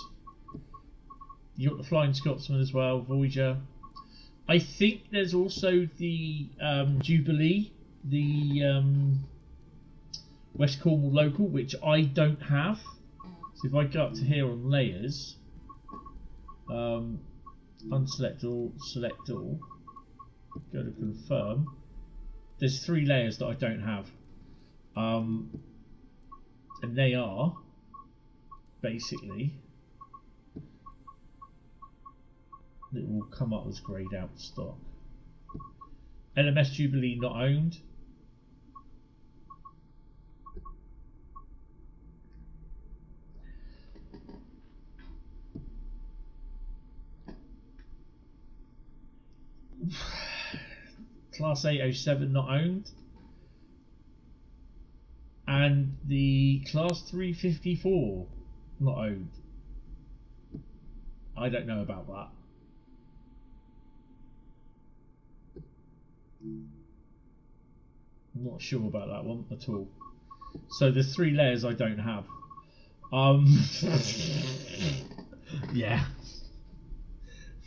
You got the Flying Scotsman as well, Voyager. I think there's also the Jubilee, the West Cornwall local, which I don't have. So if I go up to here on layers, unselect all, select all, go to confirm. There's 3 layers that I don't have, and they are basically, it will come up as greyed out stock. LMS Jubilee not owned. Class 807 not owned. And the Class 354 not owned. I don't know about that. I'm not sure about that one at all. So there's 3 layers I don't have. Yeah.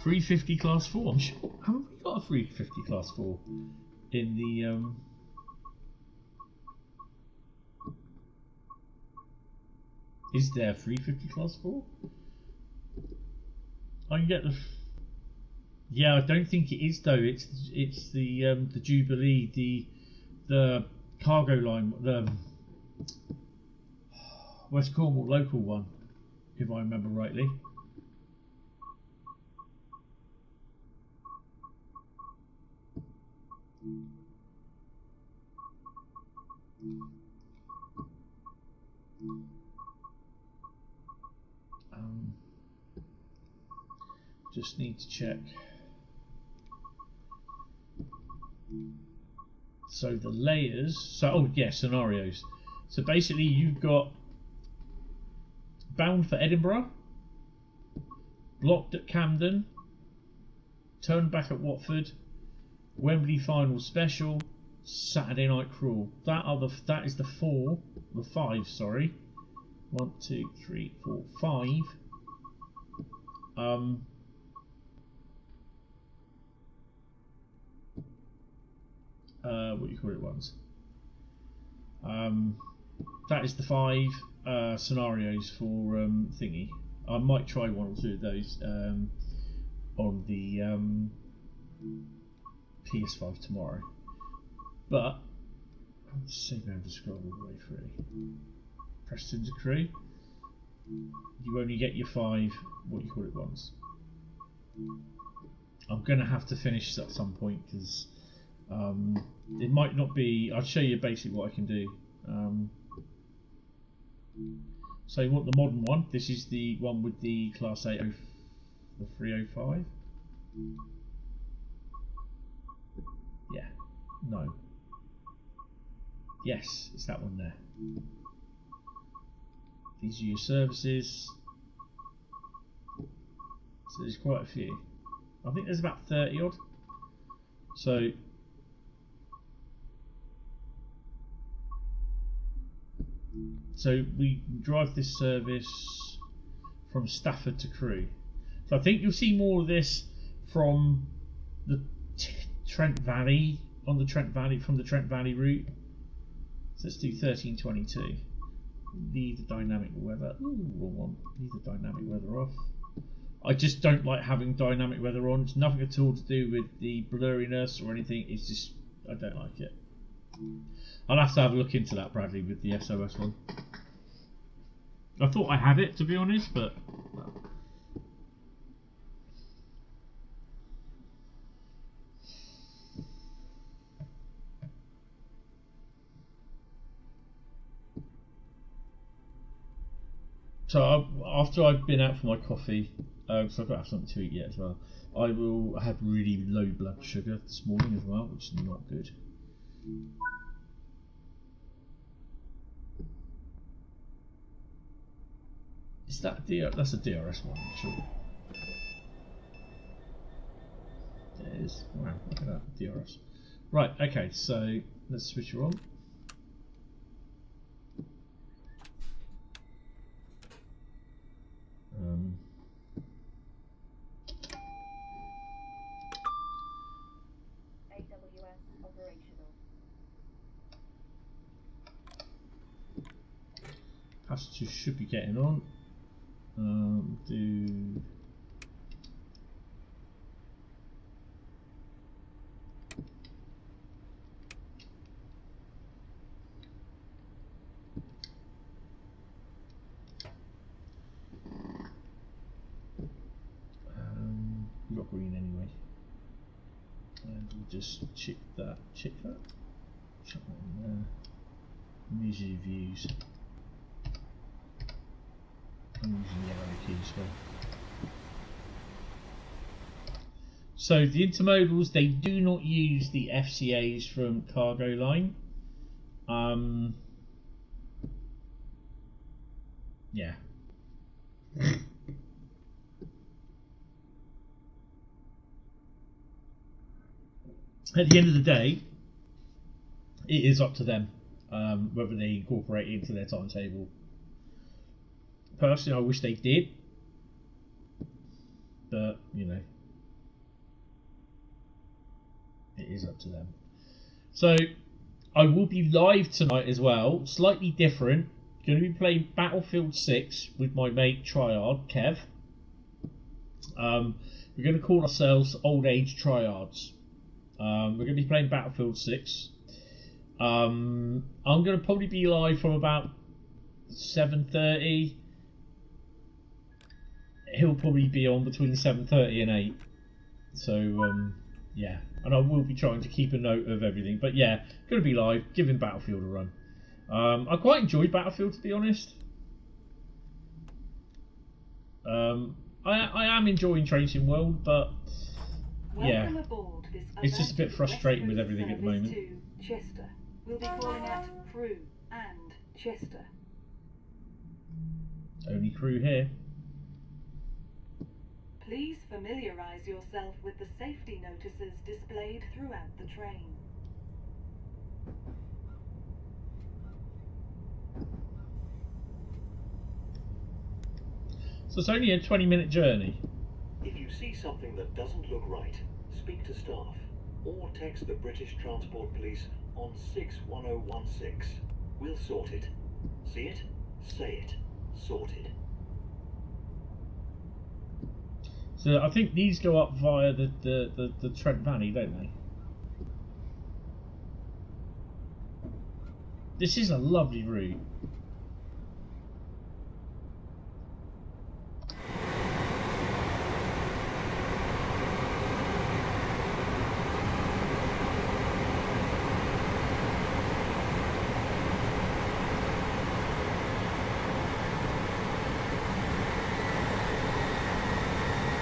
350 class 4. I'm sure. Haven't we got a 350 class 4 in the Is there 350 class 4? I can get the. Yeah, I don't think it is though. It's the Jubilee, the cargo line, the West Cornwall local one, if I remember rightly. Just need to check. So the layers, so oh yeah, scenarios. So basically you've got bound for Edinburgh, blocked at Camden, turned back at Watford, Wembley final special, Saturday night Crewe. That is the 5, sorry. 1, 2, 3, 4, 5. What do you call it ones? That is the 5 scenarios for thingy. I might try 1 or 2 of those on the PS5 tomorrow. But I'll just see if I can scroll all the way through. Preston to Crewe. You only get your 5 what you call it ones. I'm gonna have to finish at some point because it might not be. I'll show you basically what I can do. So you want the modern one? This is the one with the Class 8, the 305. Yeah. No. Yes, it's that one there. These are your services. So there's quite a few. I think there's about 30 odd. So we drive this service from Stafford to Crewe. So I think you'll see more of this from the Trent Valley, on the Trent Valley, from the Trent Valley route. So let's do 1322. Leave the dynamic weather. Ooh, wrong one. Leave the dynamic weather off. I just don't like having dynamic weather on. It's nothing at all to do with the blurriness or anything. It's just, I don't like it. I'll have to have a look into that, Bradley, with the SOS one. I thought I had it, to be honest, but well. So after I've been out for my coffee, because I've got to have something to eat yet as well, I had really low blood sugar this morning as well, which is not good. Is that that's a DRS one, I'm sure. There it is. Wow, look at that, DRS. Right, okay, so let's switch her on. AWS operational. Passengers should be getting on. Do we've got green anyway, and we'll just check that. Check that in there. Measure views. I'm using the arrow keys for. So the intermodals, they do not use the FCAs from Cargo Line. Yeah. At the end of the day, it is up to them whether they incorporate it into their timetable. Personally, I wish they did, but you know, it is up to them. So I will be live tonight as well, slightly different. Going to be playing Battlefield 6 with my mate Triad, Kev. We're going to call ourselves Old Age Triads. We're going to be playing Battlefield 6. I'm going to probably be live from about 7:30. He'll probably be on between 7:30 and 8. So yeah, and I will be trying to keep a note of everything. But yeah, going to be live, giving Battlefield a run. I quite enjoyed Battlefield, to be honest. I am enjoying Tracing World, but yeah, it's just a bit frustrating with everything at the moment. To Chester. We'll be calling at Crewe and Chester. Only Crewe here. Please familiarise yourself with the safety notices displayed throughout the train. So it's only a 20-minute journey. If you see something that doesn't look right, speak to staff or text the British Transport Police on 61016. We'll sort it. See it? Say it. Sorted. So I think these go up via the Trent Valley, don't they? This is a lovely route.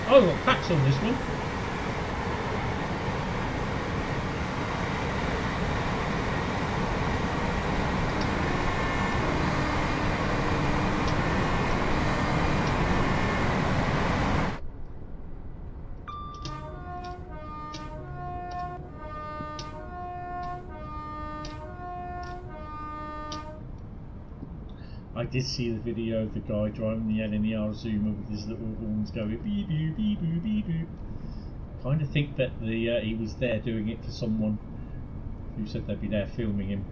Oh, got packs on this one. I did see the video of the guy driving the LNER Zoomer with his little horns going beep boop beep boop beep boop. I kind of think that he was there doing it for someone who said they'd be there filming him.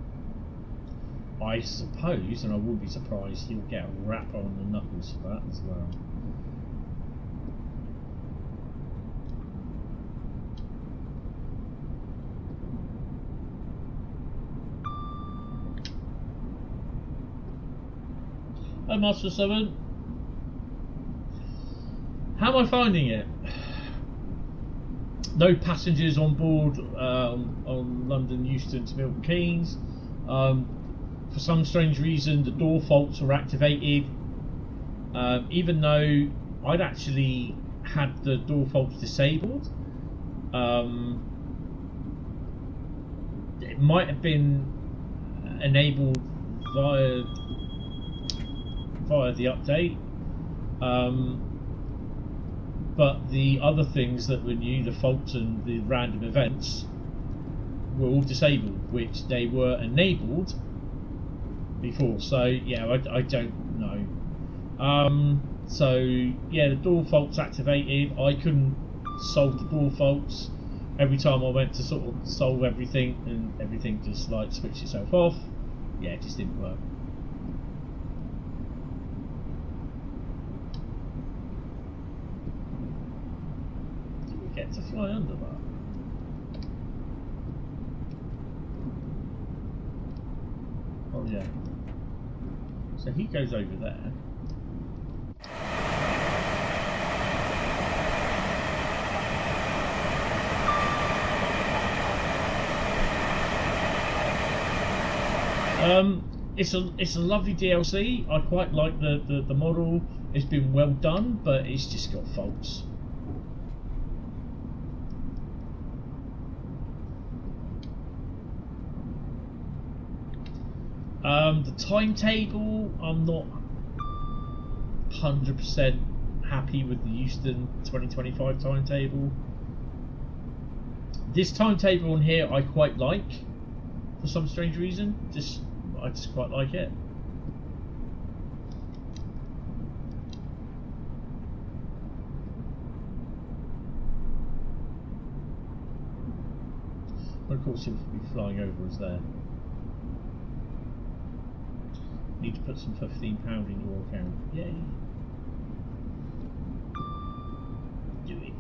I suppose, and I wouldn't be surprised, he'll get a rap on the knuckles for that as well. Hi, Master 7. How am I finding it? No passengers on board on London Euston to Milton Keynes. For some strange reason, the door faults were activated, even though I'd actually had the door faults disabled. It might have been enabled via the update, but the other things that were new, the faults and the random events, were all disabled, which they were enabled before. So yeah, I don't know. So yeah, the door faults activated. I couldn't solve the door faults. Every time I went to sort of solve everything, and everything just like switched itself off. Yeah, it just didn't work. Did we get to fly under that? Oh yeah. So he goes over there. It's a lovely DLC. I quite like the model. It's been well done, but it's just got faults. The timetable, I'm not 100% happy with the Euston 2025 timetable. This timetable on here I quite like, for some strange reason. I just quite like it. But of course he'll be flying over us there. Need to put some £15 in your account. Yay. Do it.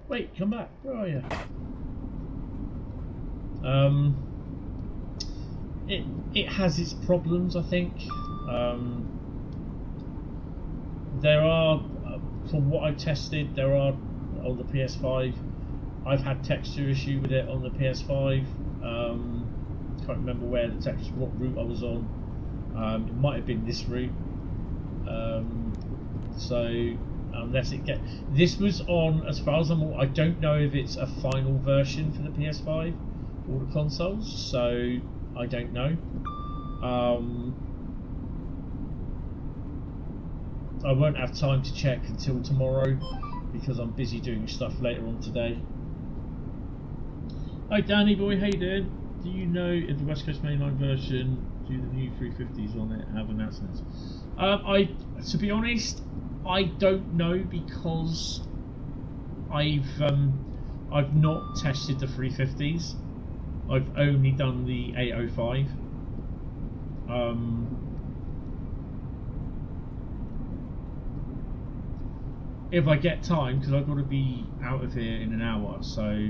Wait, come back. Where are you? It has its problems, I think. There are, from what I've tested, there are on the PS5. I've had texture issue with it on the PS5. Can't remember where the texture, what route I was on. It might have been this route. So unless it get, this was on, as far as I'm aware, I don't know if it's a final version for the PS5 or the consoles. So I don't know. I won't have time to check until tomorrow because I'm busy doing stuff later on today. Hi Danny boy, how you doing? Do you know if the West Coast Mainline version, do the new 350s on it have announcements? To be honest, I don't know because I've not tested the 350s. I've only done the 805. If I get time, because I've got to be out of here in an hour, so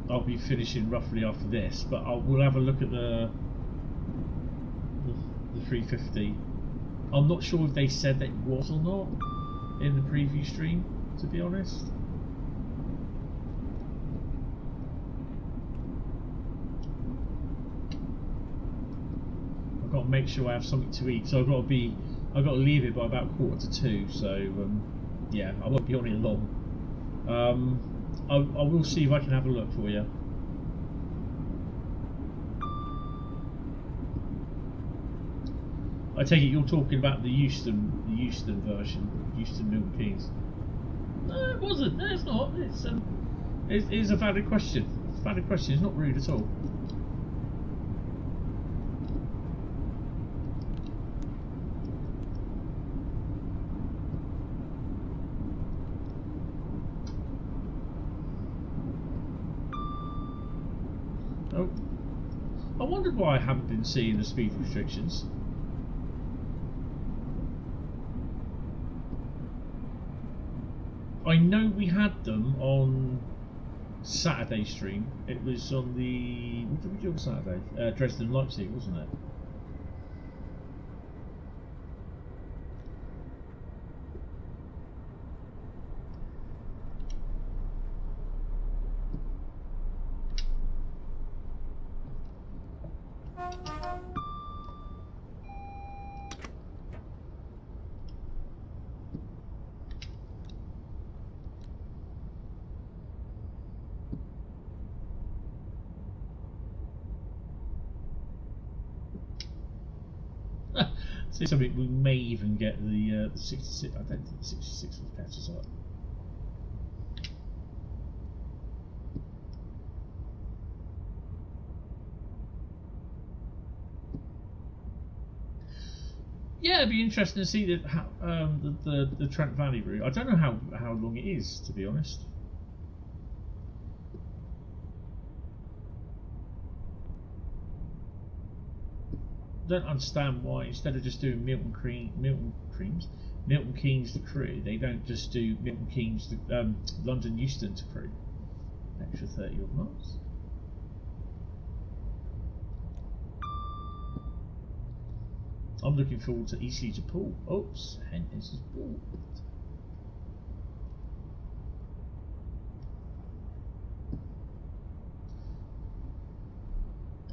I'll be finishing roughly after this. But we'll have a look at the 350. I'm not sure if they said that it was or not in the preview stream, to be honest. I've got to make sure I have something to eat, so I've got to leave it by about 1:45. So yeah, I won't be on it long. I will see if I can have a look for you. I take it you're talking about the Euston version, Euston Milton Keynes. No, it wasn't. No, it's not. It's a valid question. It's a valid question. It's not rude at all. Oh, I wondered why I haven't been seeing the speed restrictions. I know we had them on Saturday stream. It was on the, what did we do on Saturday? Dresden Leipzig, wasn't it? See something, we may even get the 66. I don't think the 66 will catch us up. Yeah, it'd be interesting to see the Trent Valley route. I don't know how long it is, to be honest. Don't understand why instead of just doing Milton Keynes to Crewe, they don't just do Milton Keynes to London Euston to Crewe. An extra 30 odd miles. I'm looking forward to Eastleigh to Poole. Oops, Hentis is bought.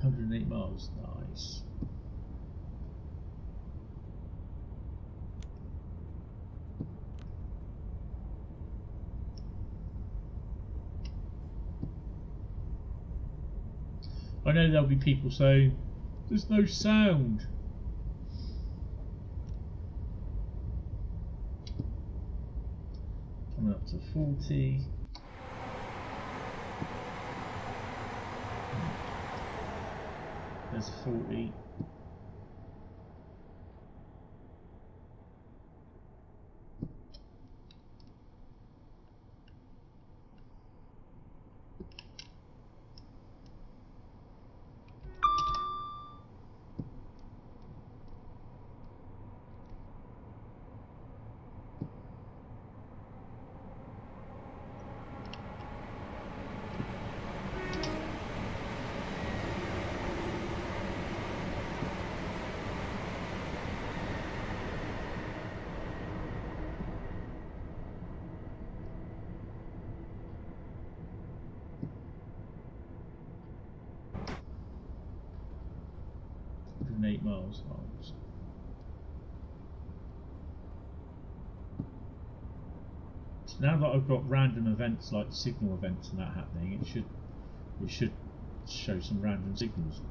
108 miles, nice. I know there'll be people saying, there's no sound. Coming up to 40. There's a 40. Miles. So now that I've got random events like signal events and that happening, it should show some random signals.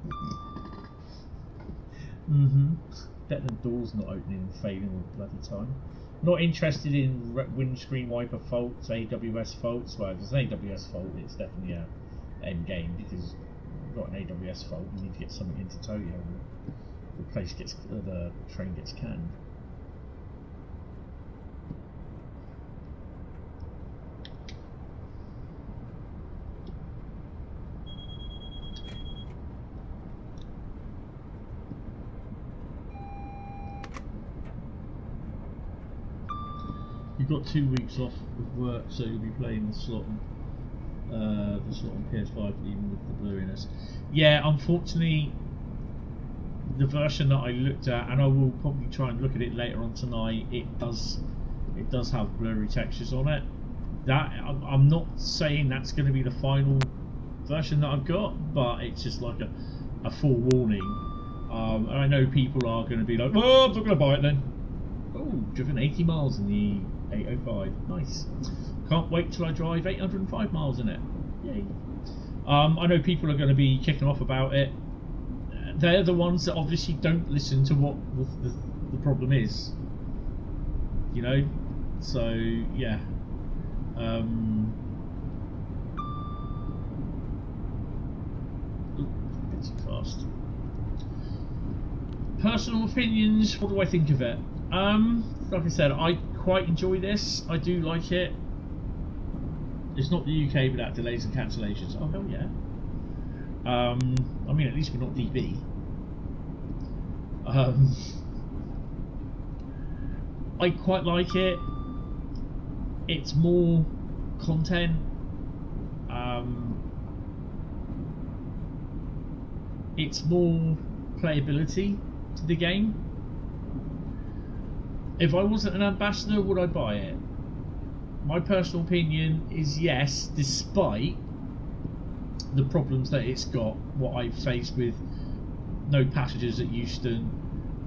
Bet the door's not opening and failing all the bloody time. Not interested in windscreen wiper faults, AWS faults. Well, if it's an AWS fault, it's definitely a end game, because if you've got an AWS fault, you need to get something into tow you. The train gets canned. You've got 2 weeks off of work, so you'll be playing the slot on PS5 even with the blurriness. Yeah, unfortunately. The version that I looked at, and I will probably try and look at it later on tonight, it does have blurry textures on it. That I'm not saying that's going to be the final version that I've got, but it's just like a forewarning. And I know people are going to be like, oh, I'm not going to buy it then. Oh, driven 80 miles in the 805, nice. Can't wait till I drive 805 miles in it. Yay. I know people are going to be kicking off about it. They're the ones that obviously don't listen to what the problem is, you know. So yeah, a bit too fast. Personal opinions. What do I think of it? Like I said, I quite enjoy this. I do like it. It's not the UK without delays and cancellations. Oh hell yeah. I mean, at least we're not DB. I quite like it. it's more content. It's more playability to the game. If I wasn't an ambassador, would I buy it? My personal opinion is yes, despite the problems that it's got. What I've faced with no passages at Euston,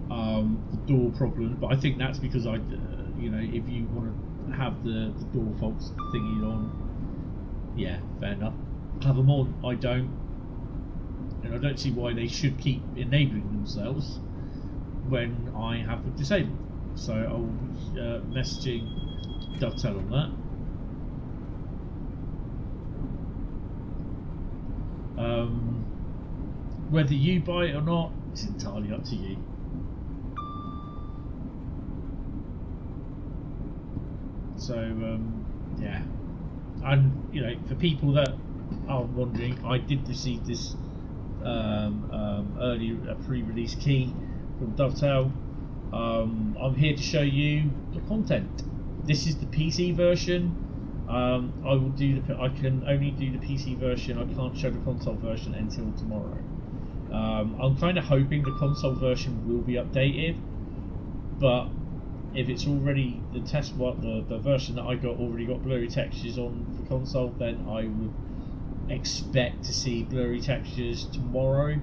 the door problem. But I think that's because you know, if you want to have the door faults thingy on, yeah, fair enough. Have them on. I don't. And I don't see why they should keep enabling themselves when I have them disabled. So I'll be messaging Dovetail on that. Whether you buy it or not, it's entirely up to you. So yeah, and you know, for people that are wondering, I did receive this early pre-release key from Dovetail. I'm here to show you the content. This is the PC version. I will do I can only do the PC version. I can't show the console version until tomorrow. I'm kind of hoping the console version will be updated, but if it's already the version that I got already got blurry textures on for console, then I would expect to see blurry textures tomorrow.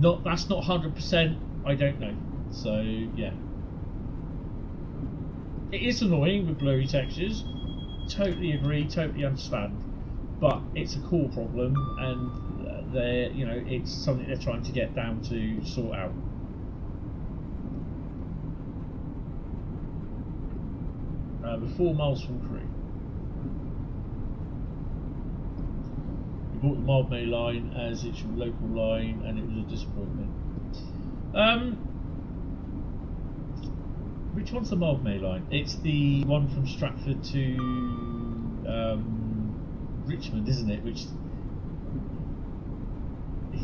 That's not 100%. I don't know. So yeah, it is annoying with blurry textures. Totally agree. Totally understand. But it's a core problem, and you know, it's something they're trying to get down to sort out. We're 4 miles from Crewe. We bought the Mildmay line as it's your local line, and it was a disappointment. Which one's the Mildmay line? It's the one from Stratford to Richmond, isn't it? Which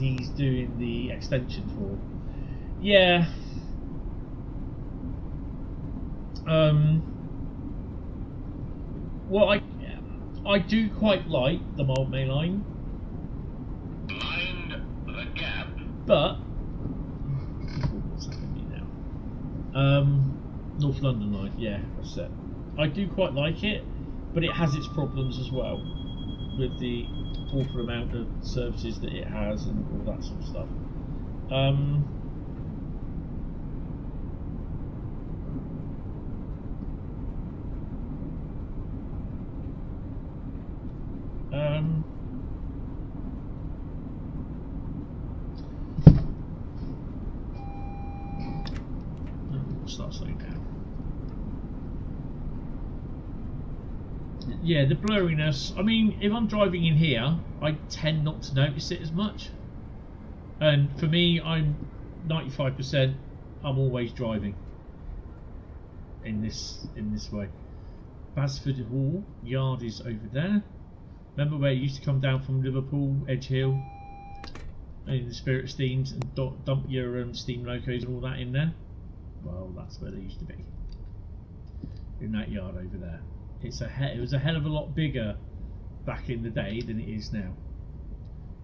he's doing the extension for. Yeah. Well, I do quite like the Mildmay line. Mind the gap. But what's that going to be now? North London line, yeah, that's it. I do quite like it, but it has its problems as well with the awful amount of services that it has and all that sort of stuff. Start slowing down. Yeah, the blurriness. I mean, if I'm driving in here, I tend not to notice it as much. And for me, I'm 95%. I'm always driving in this way. Basford Hall Yard is over there. Remember where you used to come down from Liverpool, Edge Hill, in the Spirit Steams and dump your steam locos and all that in there? Well, that's where they used to be. In that yard over there. It was a hell of a lot bigger back in the day than it is now.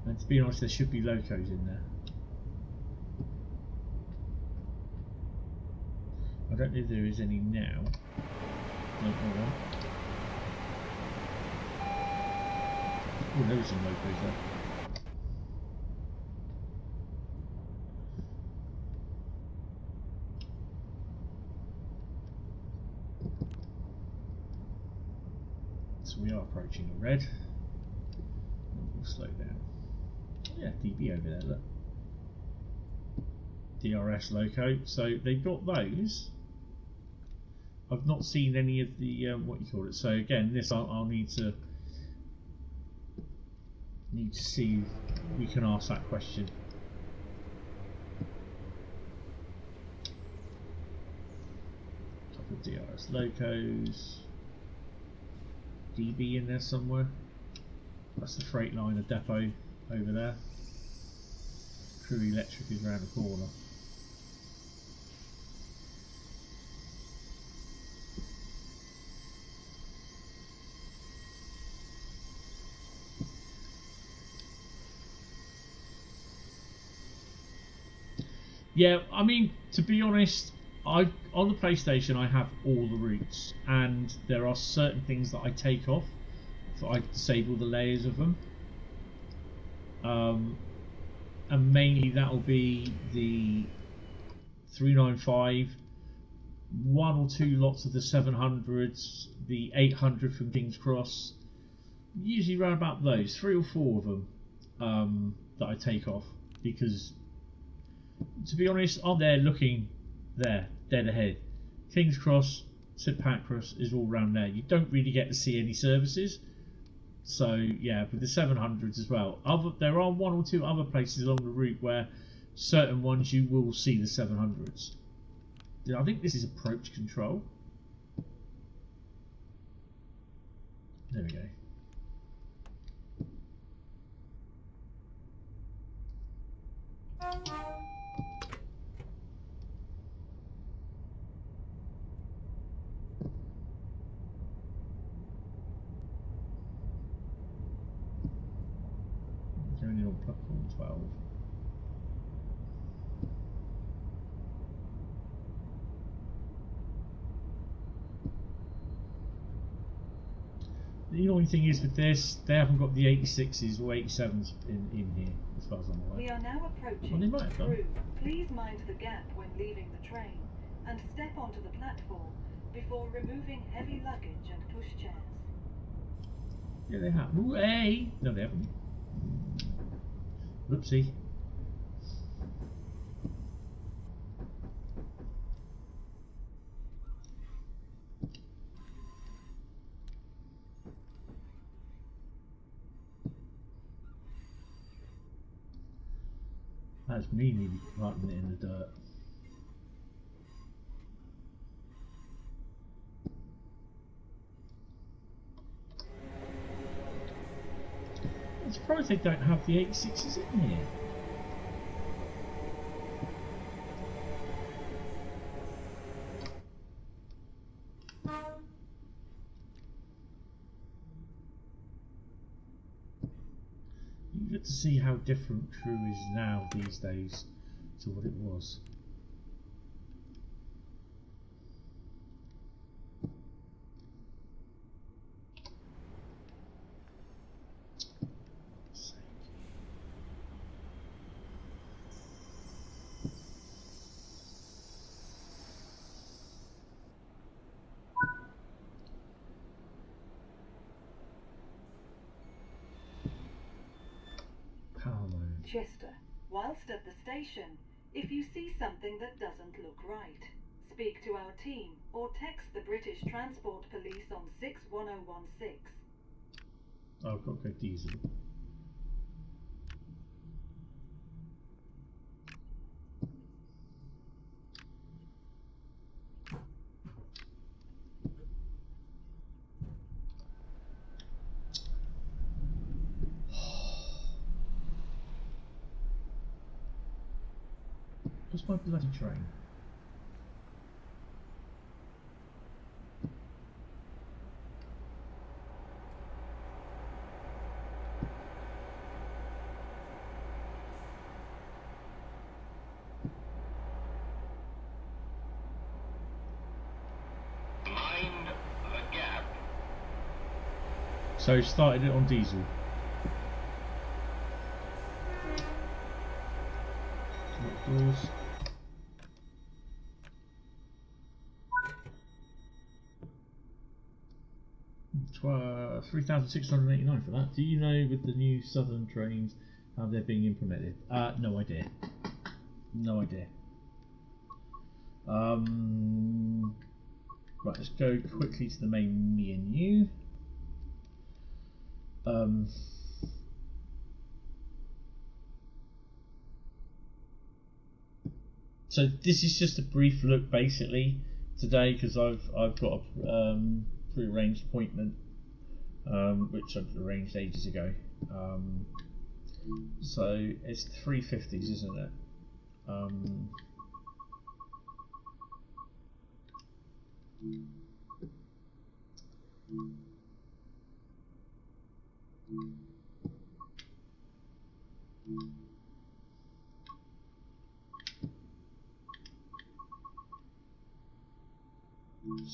And to be honest, there should be locos in there. I don't know if there is any now. No, hold on. Oh, there is some locos there. So we are approaching a red. We'll slow down. Oh yeah, DB over there, look. DRS loco. So they've got those. I've not seen any of the what you call it. So again, this I'll need to see. We can ask that question. Couple of DRS locos. DB in there somewhere. That's the Freightliner depot over there. Crewe Electric is around the corner. Yeah, I mean, to be honest, on the PlayStation I have all the routes, and there are certain things that I take off, so I disable the layers of them. And mainly that'll be the 395, one or two lots of the 700s, the 800 from King's Cross, usually around about those, 3 or 4 of them that I take off, because to be honest, I'm there looking there, dead ahead. King's Cross, St Pancras is all round there. You don't really get to see any services. So yeah, with the 700s as well. There are 1 or 2 other places along the route where certain ones you will see the 700s. I think this is approach control. There we go. Going in on platform 12. The only thing is with this, they haven't got the 86s or 87s in here, as far as I'm aware. We are now approaching Well, they might have done. Crewe. Please mind the gap when leaving the train and step onto the platform before removing heavy luggage and pushchairs. Yeah, they have. Ooh, hey! No, they haven't. Whoopsie. That's me nearly parking it in the dirt. I'm surprised they don't have the 86s in here. You get to see how different Crewe is now these days to what it was. Chester, whilst at the station, if you see something that doesn't look right, speak to our team or text the British Transport Police on 61016. I've got to go diesel. What's my bloody train? Mind the gap. So started it on diesel. Lock doors. 3,689 for that. Do you know with the new southern trains how they're being implemented? No idea. No idea. Right, let's go quickly to the main menu. So this is just a brief look basically today because I've got a pre-arranged appointment which I've arranged ages ago. So it's 350s, isn't it?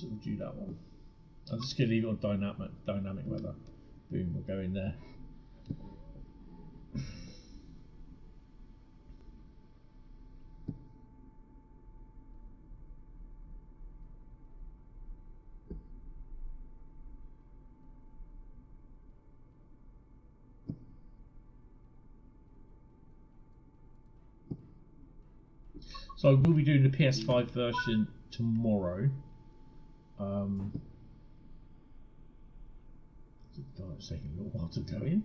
So we'll do that one. I'm just going to leave it on dynamic weather. Boom, we'll go in there. So we'll be doing the PS5 version tomorrow. It's taking a little while to go in.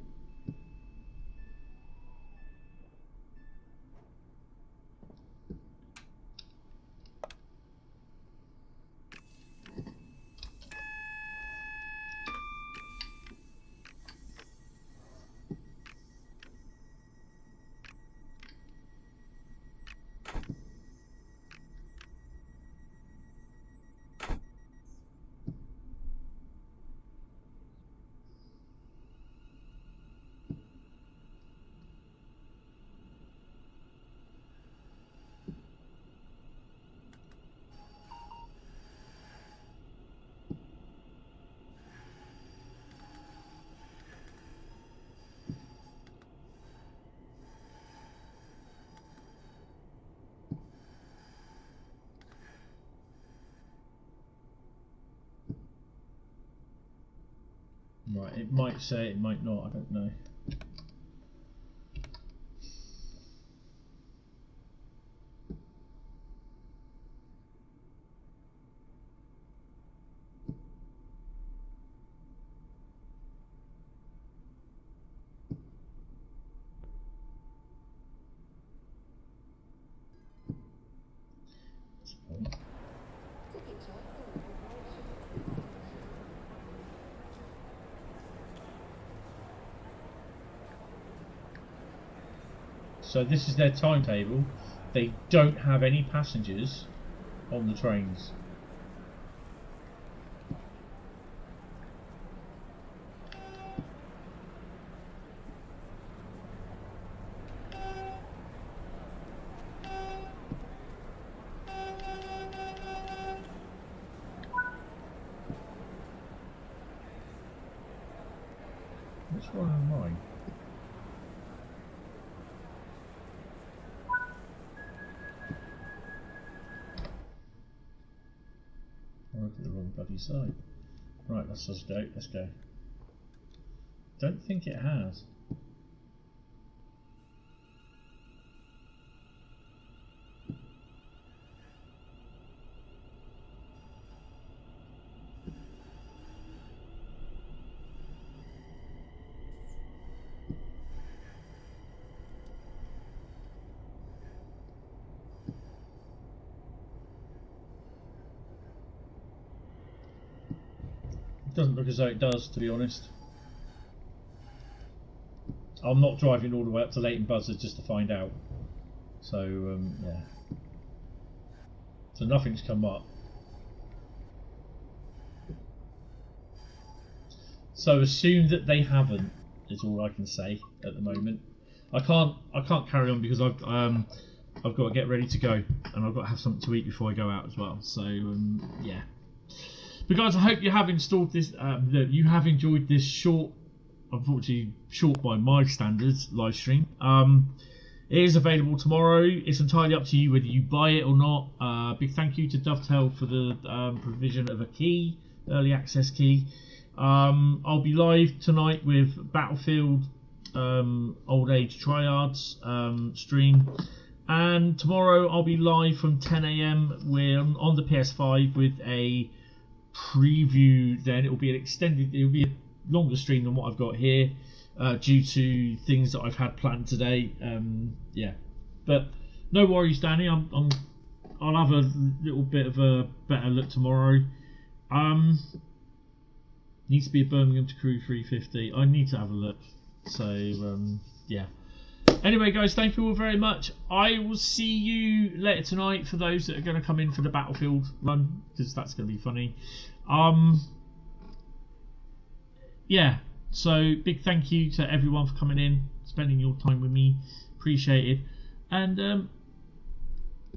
Right, it might say, it might not, I don't know. So this is their timetable. They don't have any passengers on the trains. Which one am I? The wrong bloody side. Right, let's just go. Let's go. Don't think it has. Doesn't look as though it does, to be honest. I'm not driving all the way up to Leighton Buzzard just to find out. So, yeah. So nothing's come up. So assume that they haven't, is all I can say at the moment. I can't carry on because I've got to get ready to go and I've got to have something to eat before I go out as well. So, yeah. But guys, I hope you have installed this. That you have enjoyed this short, unfortunately short by my standards, live stream. It is available tomorrow. It's entirely up to you whether you buy it or not. Big thank you to Dovetail for the provision of a key, early access key. I'll be live tonight with Battlefield Old Age Triads stream. And tomorrow I'll be live from 10 AM. We're on the PS5 with a preview. Then it'll be a longer stream than what I've got here due to things that I've had planned today. Yeah, but no worries, Danny. I'll have a little bit of a better look tomorrow. Needs to be a Birmingham to Crewe 350. I need to have a look. So yeah. Anyway, guys, thank you all very much. I will see you later tonight for those that are going to come in for the Battlefield run, because that's going to be funny. Yeah, so big thank you to everyone for coming in, spending your time with me. Appreciate it. And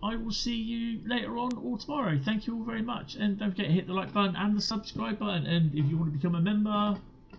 I will see you later on or tomorrow. Thank you all very much, and don't forget to hit the like button and the subscribe button, and if you want to become a member,